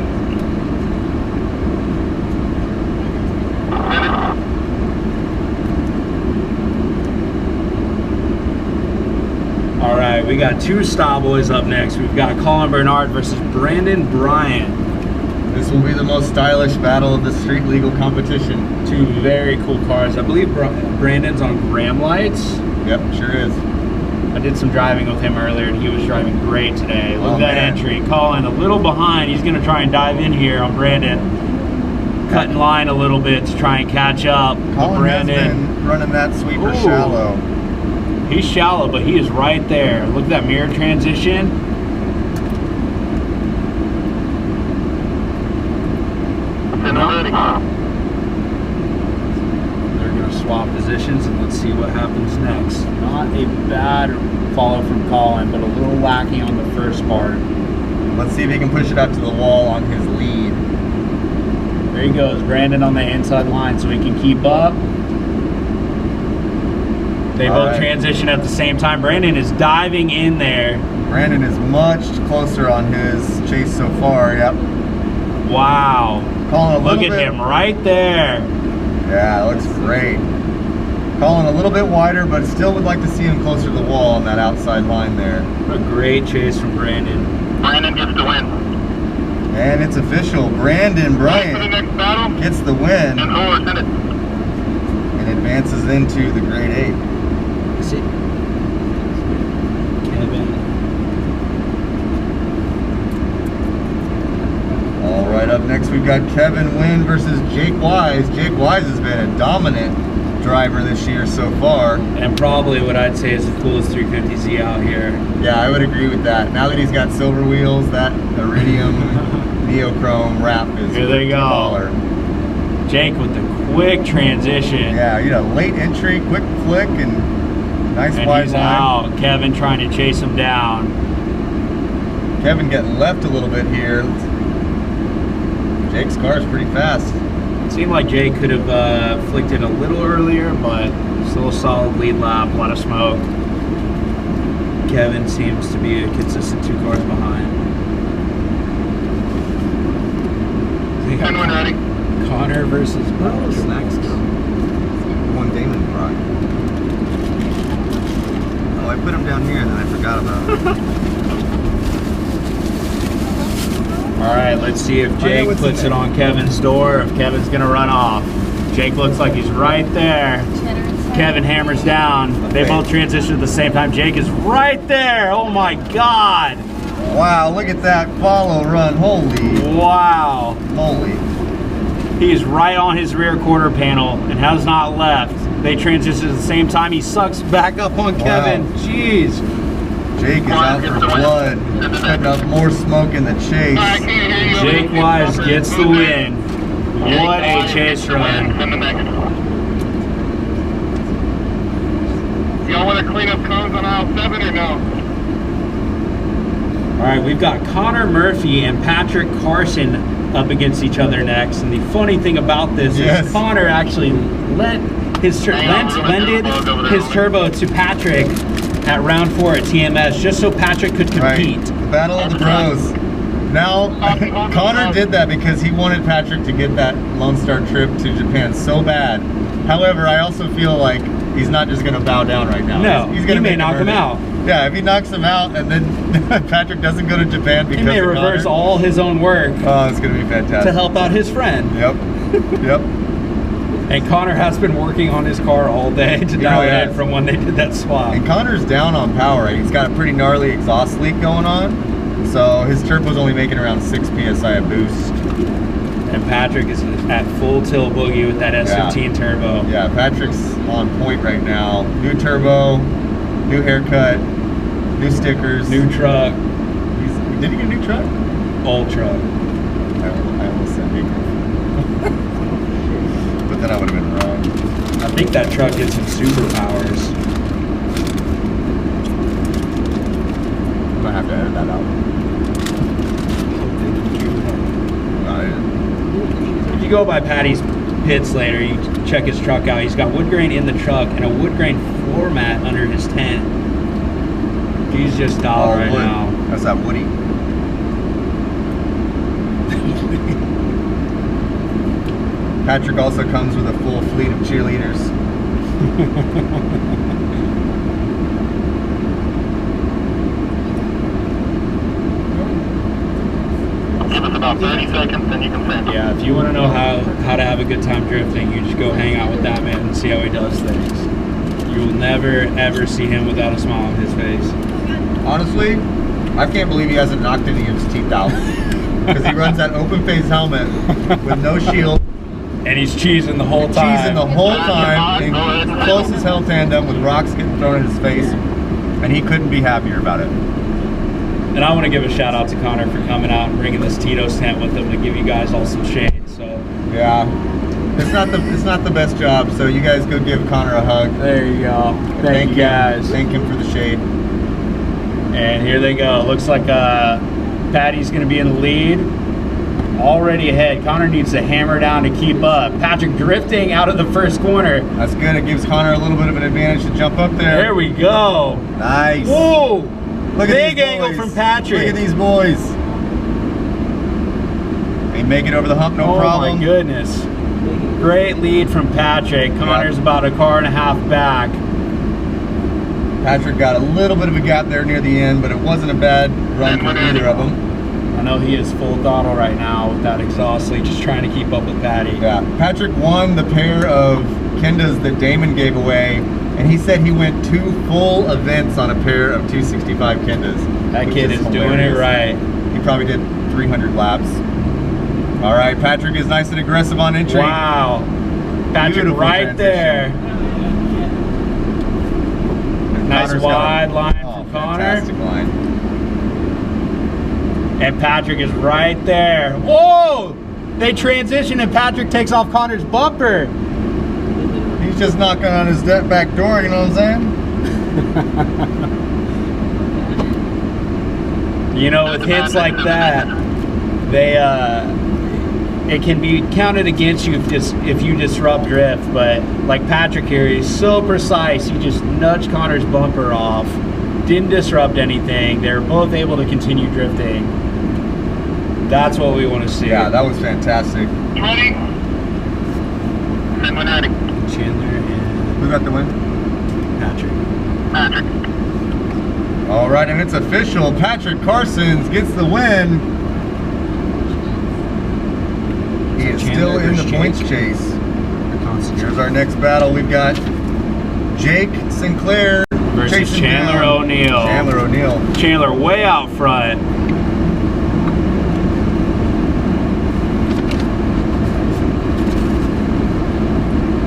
All right, we got two style boys up next. We've got Colin Bernard versus Brandon Bryant. This will be the most stylish battle of the street legal competition. Two very cool cars. I believe Brandon's on Graham lights. Yep, sure is. I did some driving with him earlier, and he was driving great today. Look at that man. entry. Colin a little behind. He's going to try and dive in here on Brandon. Cutting line a little bit to try and catch up. Colin Brandon, has been running that sweeper Ooh. shallow. He's shallow, but he is right there. Look at that mirror transition. They're going to swap positions, and let's see what happens next. Not a bad follow from Colin, but a little lacking on the first part. Let's see if he can push it out to the wall on his lead. There he goes, Brandon on the inside line so he can keep up. They both transition at the same time. Brandon is diving in there. Brandon is much closer on his chase so far, yep. Wow. Look at him right there. Yeah, it looks great. Colin a little bit wider, but still would like to see him closer to the wall on that outside line there. What a great chase from Brandon. Brandon gets the win. And it's official. Brandon Bryant gets the win and advances into the grade 8. Is it Kevin? All right, up next we've got Kevin Wynn versus Jake Wise. Jake Wise has been a dominant driver this year so far. And probably what I'd say is the coolest 350Z out here. Yeah, I would agree with that. Now that he's got silver wheels, that Iridium Neochrome wrap is Here they go. baller. Jake with the quick transition. Yeah, you know, late entry, quick flick, and nice And wide he's line. out. Kevin trying to chase him down. Kevin getting left a little bit here. Jake's car is pretty fast. Seemed like Jake could have flicked it a little earlier, but still a solid lead lap, a lot of smoke. Kevin seems to be a consistent 2 cars behind. Anyone ready? Connor versus What's next? One Damon brought. Oh, I put him down here and then I forgot about him. All right, let's see if Jake puts it on Kevin's door, if Kevin's gonna run off. Jake looks like he's right there. Kevin hammers down. They both transition at the same time. Jake is right there. Oh my God. Wow, look at that follow run. Holy Wow. moly. He's right on his rear quarter panel and has not left. They transition at the same time. He sucks back up on Kevin. Jeez. Jake is out for blood. Putting up more smoke in the chase. I can't hear you. Jake Wise gets the win. What a chase run. Y'all want to clean up cones on aisle 7 or no? All right, we've got Connor Murphy and Patrick Carson up against each other next. And the funny thing about this is Connor actually lended his turbo to Patrick at round 4 at TMS just so Patrick could compete. Right. Battle of the Pros. Now, Connor did that because he wanted Patrick to get that Lone Star trip to Japan so bad. However, I also feel like he's not just going to bow down right now. No, he's going to may knock him out. Yeah, if he knocks him out and then Patrick doesn't go to Japan because he may reverse all his own work. Oh, it's going to be fantastic. To help out his friend. Yep. Yep. And Connor has been working on his car all day to dial it in from when they did that swap. And Connor's down on power. He's got a pretty gnarly exhaust leak going on. So his turbo's only making around 6 PSI of boost. And Patrick is at full tilt boogie with that S15 turbo. Yeah, Patrick's on point right now. New turbo, new haircut, new stickers. New truck. Did he get a new truck? Old truck. I almost said new. But then I would have been wrong. I think that truck gets some superpowers. I'm gonna have to edit that out. If you go by Patty's pits later, you check his truck out. He's got wood grain in the truck and a wood grain floor mat under his tent. He's just dialed right now. That's that Woody. Patrick also comes with a full fleet of cheerleaders. Give us about 30 seconds, then you can send. Yeah, if you want to know how to have a good time drifting, you just go hang out with that man and see how he does things. You will never, ever see him without a smile on his face. Honestly, I can't believe he hasn't knocked any of his teeth out. Because he runs that open face helmet with no shield. And he's cheesing the whole time. Cheesing the whole time. In close as hell tandem with rocks getting thrown in his face. And he couldn't be happier about it. And I want to give a shout out to Connor for coming out and bringing this Tito's tent with him to give you guys all some shade. So yeah, it's not the best job. So you guys go give Connor a hug. There you go. Thank you guys. Thank him for the shade. And here they go. Looks like Patty's going to be in the lead. Already ahead. Connor needs to hammer down to keep up. Patrick drifting out of the first corner. That's good. It gives Connor a little bit of an advantage to jump up there. There we go. Nice. Whoa. Look at big these angle boys. from Patrick. Look at these boys. They make it over the hump, no problem. Oh my goodness. Great lead from Patrick. Connor's about a car and a half back. Patrick got a little bit of a gap there near the end, but it wasn't a bad run for either of them. I know he is full throttle right now with that exhaust leak, just trying to keep up with Patty. Yeah, Patrick won the pair of Kendas that Damon gave away, and he said he went 2 full events on a pair of 265 Kendas. That kid is doing it right. He probably did 300 laps. All right, Patrick is nice and aggressive on entry. Wow. Patrick Beautiful right there. Nice Connor's got wide a- line oh, from Connor. fantastic line. And Patrick is right there. Whoa! They transition and Patrick takes off Connor's bumper. He's just knocking on his back door, you know what I'm saying? You know, with hits like that, they it can be counted against you if you disrupt drift. But like Patrick here, he's so precise. He just nudged Connor's bumper off, didn't disrupt anything. They were both able to continue drifting. That's what we want to see. Yeah, that was fantastic. Ready? Someone ready. Chandler and Who got the win? Patrick. Patrick. All right, and it's official. Patrick Carsons gets the win. He is still in the points chase. Here's our next battle. We've got Jake Sinclair Versus chasing Chandler down O'Neill. Chandler O'Neill. Chandler way out front.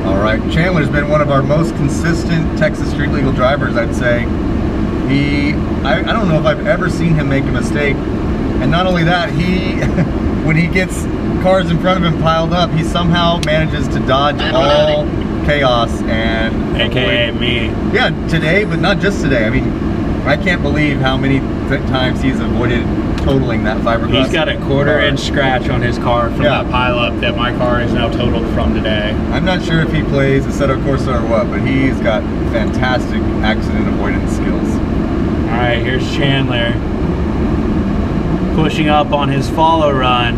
All right, Chandler's been one of our most consistent Texas street legal drivers, I'd say. I don't know if I've ever seen him make a mistake. And not only that, when he gets cars in front of him piled up, he somehow manages to dodge all chaos and AKA me. Yeah, today, but not just today. I mean, I can't believe how many times he's avoided totaling that fiberglass. He's got a quarter-inch scratch on his car from that pileup that my car is now totaled from today. I'm not sure if he plays Assetto Corsa or what, but he's got fantastic accident avoidance skills. All right, here's Chandler pushing up on his follow run.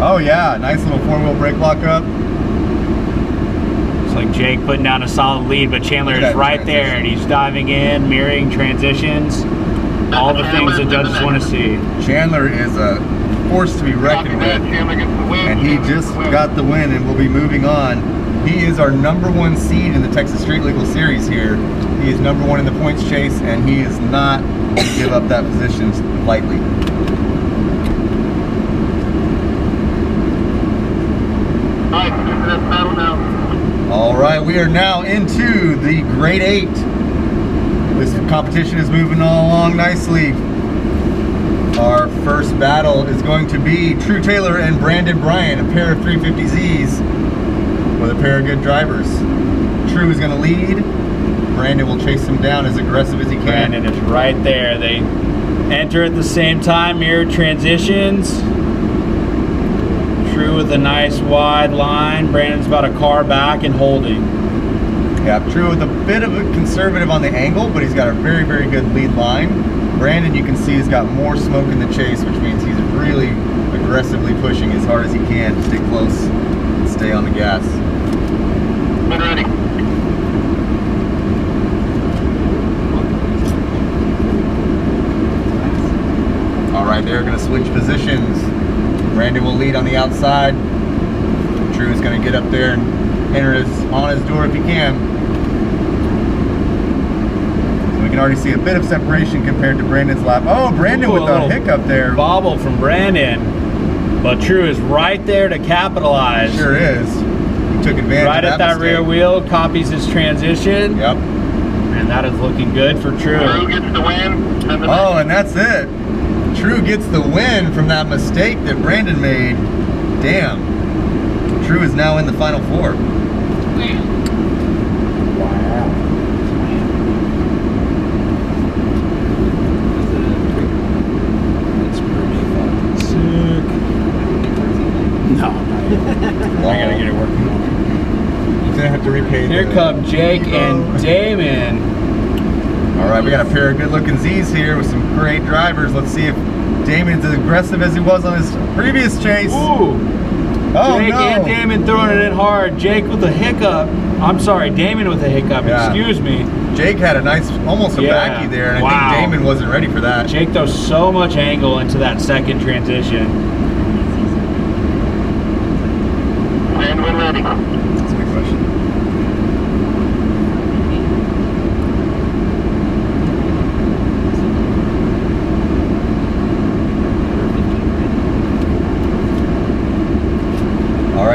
Oh yeah, nice little four-wheel brake lock up. It's like Jake putting down a solid lead, but Chandler Look at is that right there, and he's diving in, mirroring transitions, all the things the judges want to see. Chandler is a force to be reckoned with, and he just got the win and will be moving on. He is our #1 seed in the Texas Street Legal Series here. He is #1 in the points chase, and he is not going to give up that position lightly. All right, we are now into the Grade 8. This competition is moving all along nicely. Our first battle is going to be True Taylor and Brandon Bryant, a pair of 350Zs with a pair of good drivers. True is going to lead. Brandon will chase him down as aggressive as he can. Brandon is right there. They enter at the same time, mirror transitions. True with a nice wide line. Brandon's about a car back and holding. Yeah, True with a bit of a conservative on the angle, but he's got a very, very good lead line. Brandon, you can see, has got more smoke in the chase, which means he's really aggressively pushing as hard as he can to stay close and stay on the gas. Ready. All right, they're going to switch positions. Brandon will lead on the outside. True is going to get up there and enter on his door if he can. So we can already see a bit of separation compared to Brandon's lap. Oh, Brandon with a hiccup there. Bobble from Brandon. But True is right there to capitalize. Sure is. He took advantage right of at that rear wheel, copies his transition. Yep. And that is looking good for True. True gets the win. Oh, and that's it. True gets the win from that mistake that Brandon made. Damn. True is now in the Final Four. Wow. That's pretty fucking sick. No. I gotta get it working more. He's gonna have to repay. Here come Jake and Damon. All right, we got a pair of good-looking Z's here with some great drivers. Let's see if Damon's as aggressive as he was on his previous chase. Ooh. Oh, Jake no. and Damon throwing it in hard. Jake with a hiccup. I'm sorry, Damon with a hiccup. Yeah. Excuse me. Jake had a nice, almost a Yeah. backy there, and Wow. I think Damon wasn't ready for that. Jake throws so much angle into that second transition. And we're ready. That's a good question.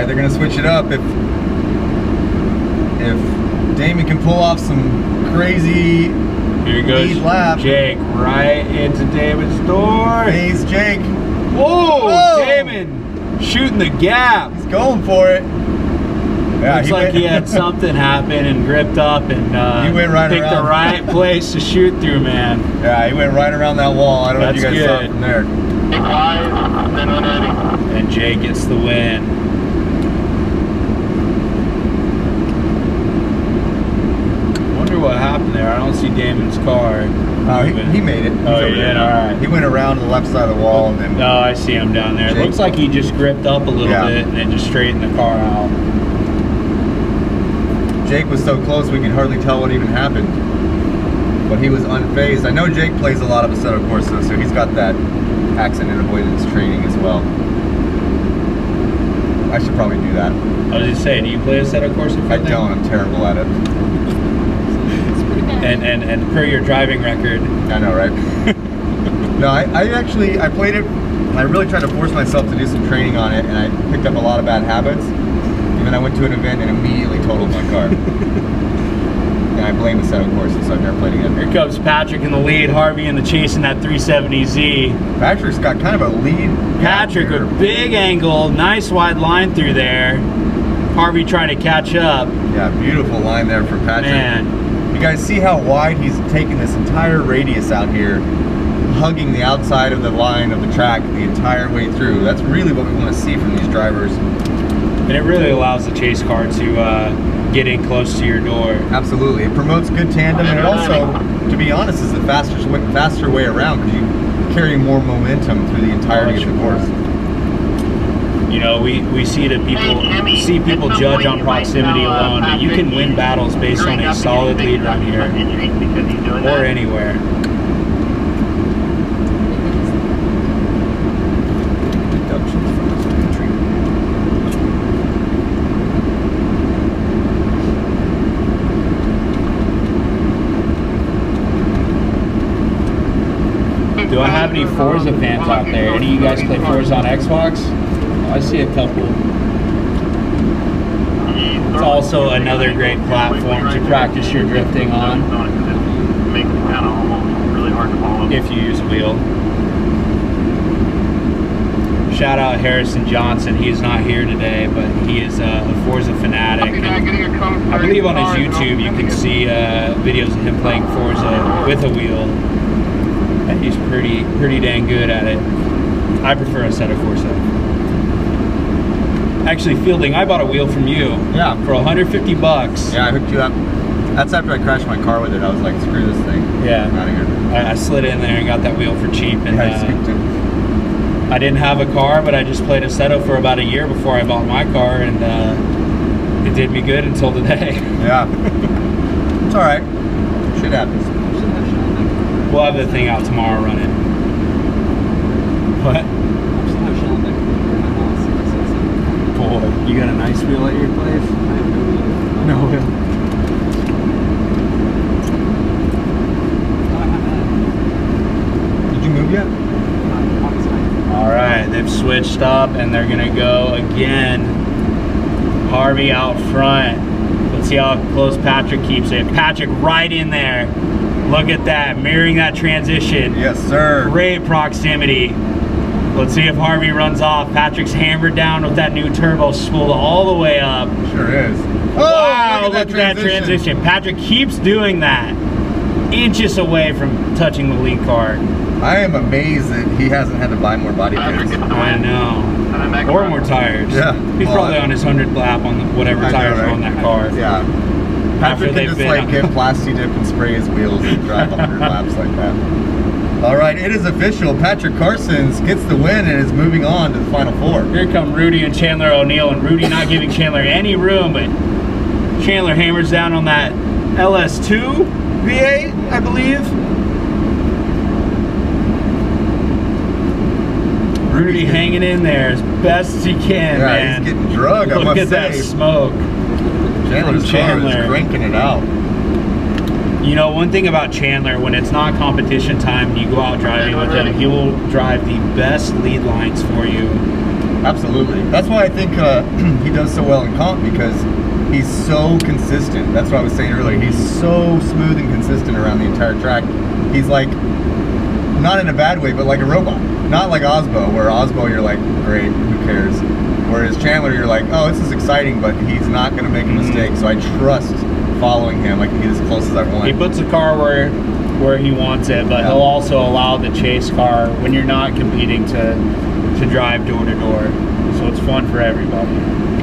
right, they're gonna switch it up if Damon can pull off some crazy Here goes lead lap. Jake right into Damon's door. Face Jake. Whoa, Whoa! Damon shooting the gap. He's going for it. Yeah, Looks like he had something happen and gripped up and he went right picked the around. right place to shoot through, man. Yeah, he went right around that wall. I don't know if you That's guys saw it good. from there. Big wide, 10 180. And Jay gets the win. Wonder what happened there. I don't see Damon's car. Oh, he made it. He's Oh, over he there. did? All right. He went around to the left side of the wall and then. No, I see him down there. It Jake- looks like he just gripped up a little Yeah. bit and then just straightened the car out. Jake was so close we could hardly tell what even happened. But he was unfazed. I know Jake plays a lot of Assetto Corsa, so he's got that accident avoidance training as well. I should probably do that. I was just saying, do you play Assetto Corsa? I don't. I'm terrible at it. It's pretty bad. And per your driving record, I know, right? No, I actually played it. And I really tried to force myself to do some training on it, and I picked up a lot of bad habits. And then I went to an event and immediately totaled my car. And I blame the Assetto Corsa, so I've never played again. here comes Patrick in the lead, Harvey in the chase in that 370Z. Patrick's got kind of a lead. Patrick here. with big angle, nice wide line through there. Harvey trying to catch up. Yeah, beautiful line there for Patrick. Man, You guys see how wide he's taken this entire radius out here, hugging the outside of the line of the track the entire way through. That's really what we want to see from these drivers. and it really allows the chase car to get in close to your door. Absolutely. It promotes good tandem, and it also, to be honest, is the faster way around because you carry more momentum through the entirety of the course. You know, we see people judge on proximity alone, but you can win battles based on a solid lead run here or anywhere. Deductions from this entry. Do I have any Forza fans out there? Any of you guys play Forza on Xbox? Oh, I see a couple. It's also another great platform to practice your drifting on Makes it kind of almost really hard to follow. if you use a wheel. Shout out Harrison Johnson. He is not here today, but he is a Forza fanatic. And I believe on his YouTube you can see videos of him playing Forza with a wheel. And he's pretty dang good at it. I prefer Assetto Corsa. Actually, Fielding, I bought a wheel from you. Yeah. For 150 bucks. Yeah, I hooked you up. That's after I crashed my car with it. I was like, screw this thing. Yeah. I'm out of here. I slid in there and got that wheel for cheap. And Yeah, I scooped it. I didn't have a car, but I just played Assetto for about a year before I bought my car, and it did me good until today. Yeah. It's all right. Shit happens. We'll have the thing out tomorrow running. What? Boy, you got a nice wheel at your place? No wheel. Did you move yet? All right, they've switched up and they're gonna go again. Harvey out front. Let's see how close Patrick keeps it. Patrick right in there. Look at that, mirroring that transition. Yes, sir. Great proximity. Let's see if Harvey runs off. Patrick's hammered down with that new turbo spooled all the way up. Sure is. Wow, look at that transition. Patrick keeps doing that. Inches away from touching the lead car. I am amazed that he hasn't had to buy more body kits. I know. Or more tires. Yeah. He's Well, probably on his 100th lap on whatever I know, tires are right? on that car. Yeah. Patrick can they've just been like on- get plasti dip and spray his wheels and drive 100 laps like that. All right, it is official. Patrick Carsons gets the win and is moving on to the final four. Here come Rudy and Chandler O'Neill, and Rudy not giving Chandler any room, but Chandler hammers down on that LS2 V8, I believe. Rudy hanging in there as best as he can, Yeah, man. he's getting drugged, I Look must at that say. smoke. Chandler's car Chandler. is cranking it out. You know, one thing about Chandler, when it's not competition time and you go out driving with him, he will drive the best lead lines for you Absolutely. That's why I think he does so well in comp, because he's so consistent. That's what I was saying earlier. He's so smooth and consistent around the entire track. He's like, not in a bad way, but like a robot. Not like Osbo, where Osbo you're like, great, who cares? Whereas Chandler, you're like, oh, this is exciting, but he's not going to make a mistake. So I trust following him. I can get as close as I want. He puts the car where he wants it, but he'll also allow the chase car when you're not competing to drive door to door. So it's fun for everybody.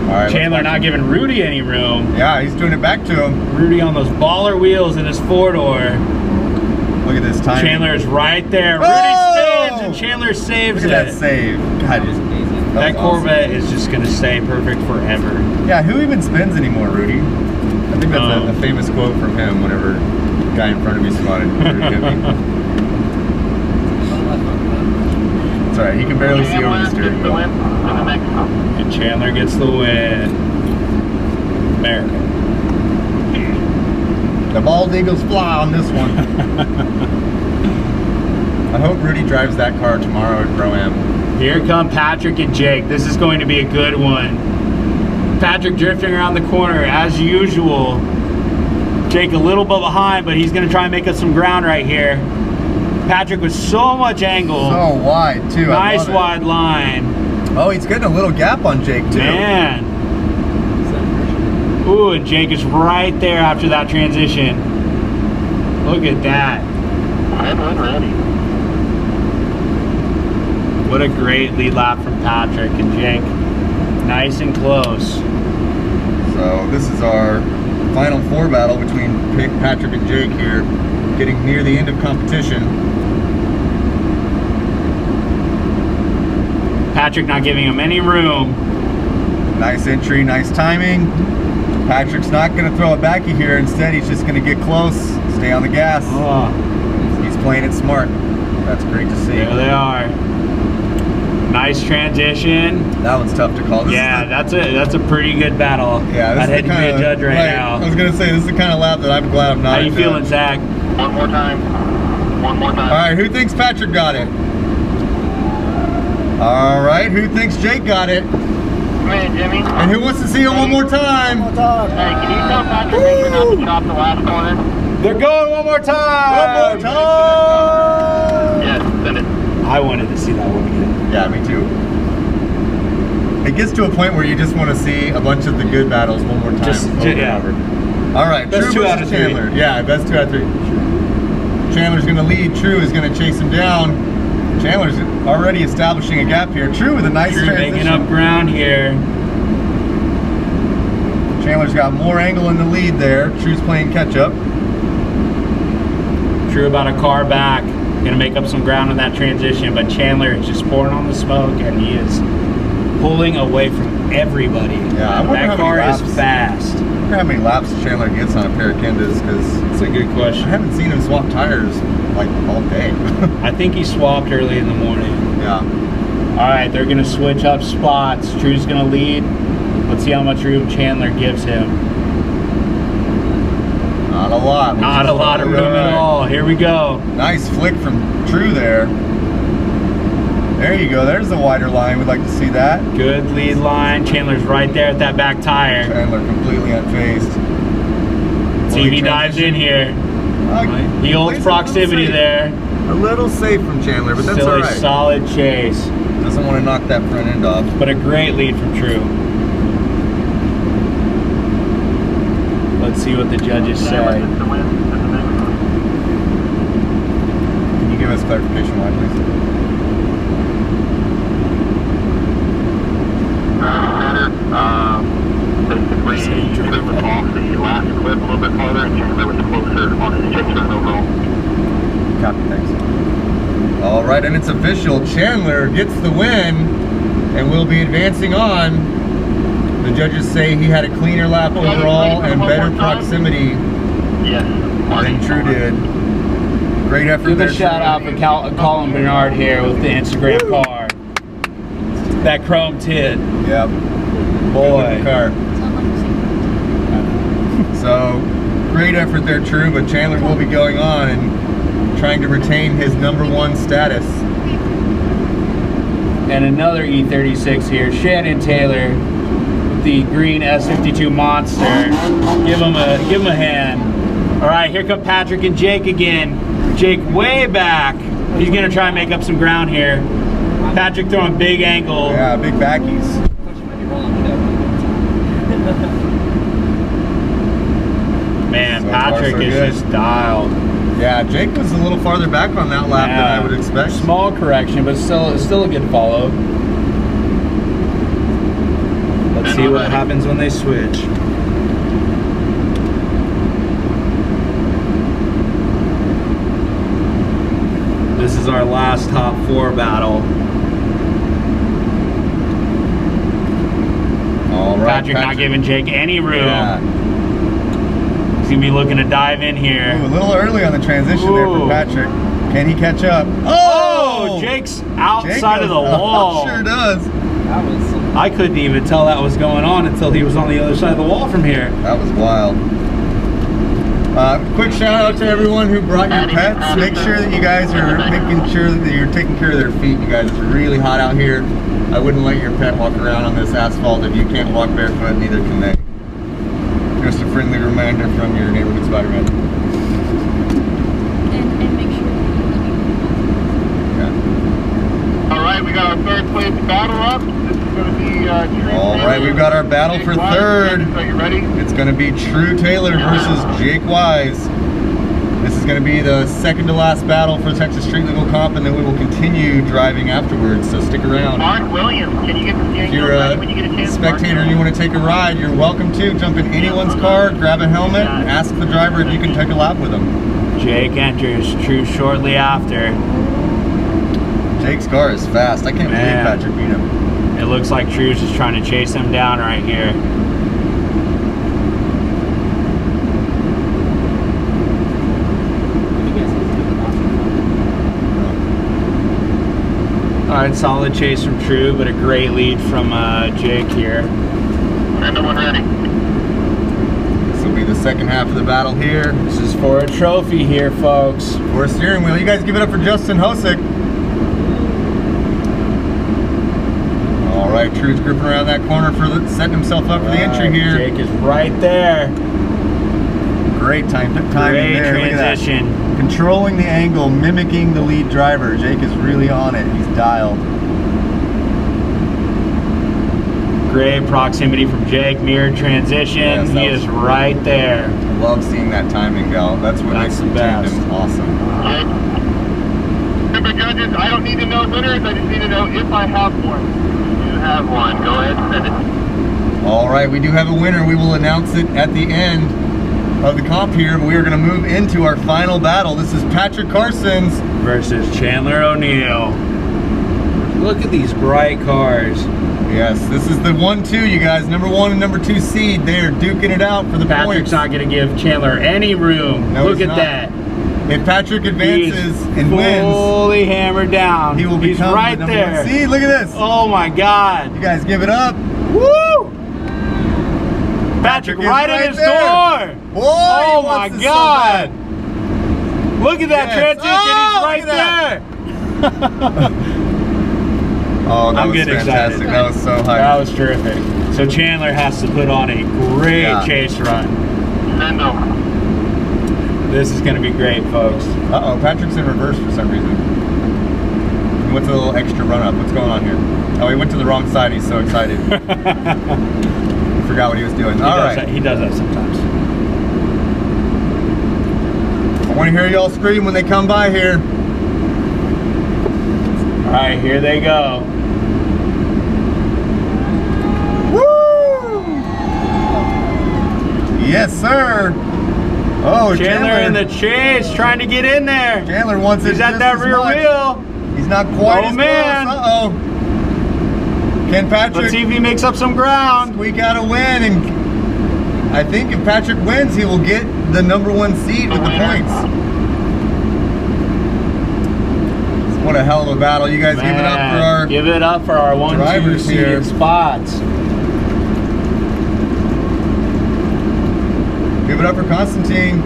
All right, Chandler not giving Rudy any room. Yeah, he's doing it back to him. Rudy on those baller wheels in his four-door. Look at this time. Chandler is right there. Oh! Rudy spins and Chandler saves Look at it. that save. God, it's amazing. That was Corvette is just going to stay perfect forever. awesome. Yeah, who even spins anymore, Rudy? I think that's a famous quote from him whenever the guy in front of me spotted Rudy hit me. It's alright, he can barely see over the steering wheel. And Chandler gets the win. America. The bald eagles fly on this one. I hope Rudy drives that car tomorrow at Pro-Am. Here come Patrick and Jake. This is going to be a good one. Patrick drifting around the corner as usual. Jake a little bit behind, but he's going to try and make us some ground right here. Patrick with so much angle. So wide, too. Nice wide line. Oh, he's getting a little gap on Jake, too. Man. Ooh, and Jake is right there after that transition. Look at that. I'm ready. What a great lead lap from Patrick and Jake. Nice and close. So this is our final four battle between Patrick and Jake here, getting near the end of competition. Patrick not giving him any room. Nice entry, nice timing. Patrick's not going to throw it backy here. Instead, he's just going to get close, stay on the gas. Oh, He's playing it smart. That's great to see. there they are. Nice transition. That one's tough to call. That's a pretty good battle. Yeah, this I'd is hate to be a judge right now. I was going to say, this is the kind of lap that I'm glad I'm not. How you feeling, Zach? One more time. One more time. All right, who thinks Patrick got it? All right, who thinks Jake got it? Come in, Jimmy. And who wants to see it one more time? Hey, can you tell Patrick make sure not to chop the last corner? They're going one more time. One more time! Yes, send it. I wanted to see that one again. Yeah, me too. It gets to a point where you just want to see a bunch of the good battles one more time. Yeah. All right, Best True 2 out of versus 3. Chandler. Yeah, best 2 out of 3. Chandler's going to lead. True is going to chase him down. Chandler's already establishing a gap here. True with a nice True transition. making up ground here. Chandler's got more angle in the lead there. True's playing catch up. True about a car back. Gonna make up some ground in that transition, but Chandler is just pouring on the smoke and he is pulling away from everybody. Yeah, I wonder that how car many is laps. fast. I wonder how many laps Chandler gets on a pair of Kendas, because That's a good I question. haven't seen him swap tires like all day. I think he swapped early in the morning. Yeah. All right, they're gonna switch up spots. True's gonna lead. Let's see how much room Chandler gives him. Not a lot. which Not is a lot of totally room at alright. all. Here we go. Nice flick from True there. There you go. There's the wider line. We'd like to see that. Good lead line. Chandler's right there at that back tire. Chandler completely unfazed. See if he dives in here. He holds proximity there. A little safe from Chandler, but that's Still all a right. solid chase, Doesn't want to knock that front end off. but a great lead from True. Let's see what the judges say. That's the win. That's the big one. Can you give us clarification why, please? Basically, True was off the last clip a little bit farther, and Chandler was closer on his chase run overall. Copy, thanks. All right, and it's official. Chandler gets the win and will be advancing on. The judges say he had a cleaner lap overall and better proximity Yes. than True did. Great effort Give there. a shout out for Colin Bernard here with the Instagram car. That chrome tin. Yep. Boy. Good car. Sound like the same. So, great effort there, True, but Chandler will be going on and trying to retain his #1 status. and another E36 here. Shannon Taylor, the green S52 Monster. Give him a hand. All right, here come Patrick and Jake again. Jake way back. He's gonna try and make up some ground here. Patrick throwing big angle. Yeah, big backies. Man, So far, Patrick so is good. just dialed. Yeah, Jake was a little farther back on that lap than I would expect. Small correction, but still a good follow. Let's see what happens when they switch. This is our last top 4 battle. All right, Patrick not giving Jake any room. Yeah. He's gonna be looking to dive in here. Ooh, a little early on the transition there for Patrick. Can he catch up? Oh, Jake's outside of the wall. Sure does. I couldn't even tell that was going on until he was on the other side of the wall from here. That was wild. Quick shout out to everyone who brought your pets. Make sure that you guys are making sure that you're taking care of their feet. You guys, it's really hot out here. I wouldn't let your pet walk around on this asphalt. If you can't walk barefoot, neither can they. Just a friendly reminder from your neighborhood Spider-Man. And make sure Yeah. All right, we got our third place battle up. This is going to be True. All right, we've got our battle for third. Are you ready? It's going to be True Taylor versus Jake Wise. This is going to be the second to last battle for Texas Street Legal Comp, and then we will continue driving afterwards, so stick around. Mark Williams, can you get the steering If wheel you're ready a when you get a chance? spectator and you want to take a ride, you're welcome to. Jump in anyone's car, grab a helmet, and ask the driver if you can take a lap with them. Jake enters, True shortly after. Jake's car is fast. I can't believe Patrick beat him. It looks like True's just trying to chase him down right here. Alright, solid chase from True, but a great lead from Jake here. Number one ready. This will be the second half of the battle here. This is for a trophy here, folks. For a steering wheel. You guys give it up for Justin Hosick. All right, True's gripping around that corner for setting himself up for the entry here. Jake is right there. Great timing Great there. Look at that. transition. Controlling the angle, mimicking the lead driver. Jake is really on it. He's dialed. Great proximity from Jake. Mirrored transition. Yes, he is right there. Love seeing that timing go. That's what makes That's the the best. tandem awesome. Remember, judges, I don't need to know winners. I just need to know if I have one. You have one. Go ahead and send it. All right, we do have a winner. We will announce it at the end of the comp here. We are going to move into our final battle. This is Patrick Carson's Versus Chandler O'Neill. Look at these bright cars. Yes, this is the 1-2, you guys. Number 1 and number 2 seed. They are duking it out for the Patrick's points. not going to give Chandler any room. No, Look he's at not. that. If Patrick advances He's and wins, fully hammered down. he will He's become right the number there. 1 seed. Look at this. Oh my God. You guys give it up. Woo! Patrick is right at his there. door. Boy, Oh he my wants this so God. bad. Look at that Yes. transition. Oh, He's look right at there. Oh, that I'm was getting fantastic. excited. That was so high. That was terrific. So Chandler has to put on a great chase run. Send This is going to be great, folks. Uh-oh, Patrick's in reverse for some reason. He went to a little extra run-up. What's going on here? Oh, he went to the wrong side. He's so excited. Forgot what he was doing. All right. He does that sometimes. I want to hear y'all scream when they come by here. All right, here they go. Woo! Yes, sir. Oh, Chandler in the chase, trying to get in there. Chandler wants it He's at just that as rear much. wheel. He's not quite Oh, as man. close. Uh-oh. Can Let's Patrick see if he makes up some ground. squeak out a win? And I think if Patrick wins, he will get the number 1 seed with the points. What a hell of a battle. You guys give it up for our Give it up for our 1-2 drivers here. seated spots. Give it up for Constantine.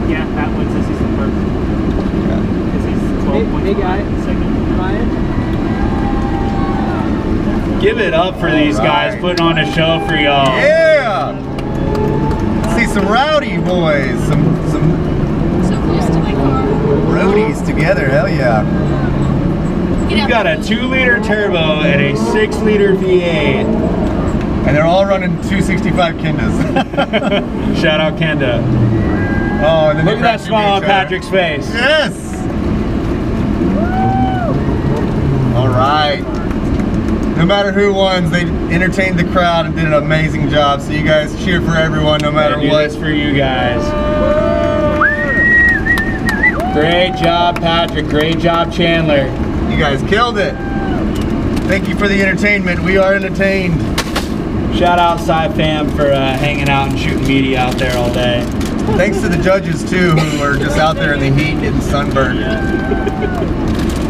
Yeah, that wins this season first. Yeah. Because he's 12 points Hey guy, behind second. Ryan. Give it up for these guys putting on a show for y'all. Yeah! See some rowdy boys, some So close to my car. roadies together, hell yeah. We've got a 2-liter turbo and a 6-liter V8. And they're all running 265 Kendas. Shout out Kenda. Oh, and then Look at that smile on Patrick's face. Yes! All right. No matter who won, they entertained the crowd and did an amazing job. So you guys cheer for everyone, no matter I do what. this for you guys. Great job, Patrick. Great job, Chandler. You guys killed it. Thank you for the entertainment. We are entertained. Shout out Sci-Fam for hanging out and shooting media out there all day. Thanks to the judges too, who are just out there in the heat getting sunburned.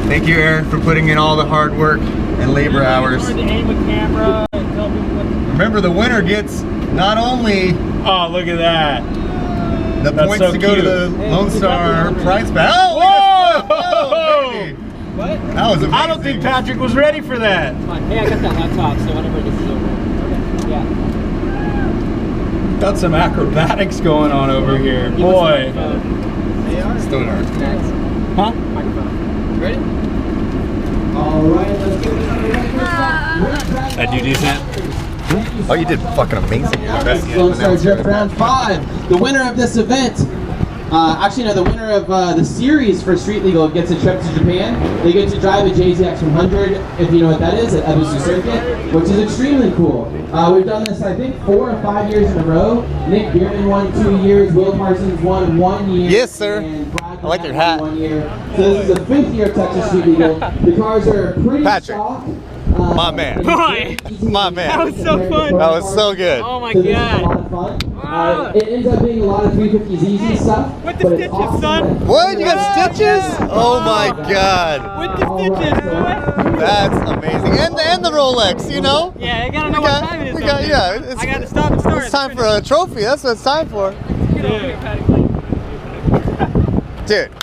Thank you, Eric, for putting in all the hard work and labor hours. Remember, the winner gets not only Oh, look at that. the That's points so to go to cute. the Lone Star prize pack. Oh, Whoa! baby. That was amazing. I don't think Patrick was ready for that. Hey, I got that laptop, so whenever this is over. Okay. Yeah. Got some acrobatics going on over here. Boy. Still dark. Huh? Ready? Alright, let's go. I do decent. Oh, you did fucking amazing. Lone Star Drift Round 5. The winner of this event, actually no, the winner of the series for Street Legal gets a trip to Japan. They get to drive a JZX 100, if you know what that is, at Ebisu Circuit, which is extremely cool. We've done this, I think, 4 or 5 years in a row. Nick Bierman won 2 years, Will Parsons won 1 year. Yes, sir. And Brad I like your hat. 1 year. So this is the 5th year of Texas Street Legal. The cars are pretty Patrick. stock. My man. Boy. My man. That was so fun. That was so good. Oh my So this is a god. lot of fun. It ends up being a lot of 350s easy stuff. With the but it's stitches, awesome son. that- What? You got stitches? Oh my god. With the stitches, boy. That's amazing. And the Rolex, you know? Yeah, I gotta know what time it is. though. Yeah, I gotta stop and start. it's time for a trophy. That's what it's time for. Get over here, Patty. Dude.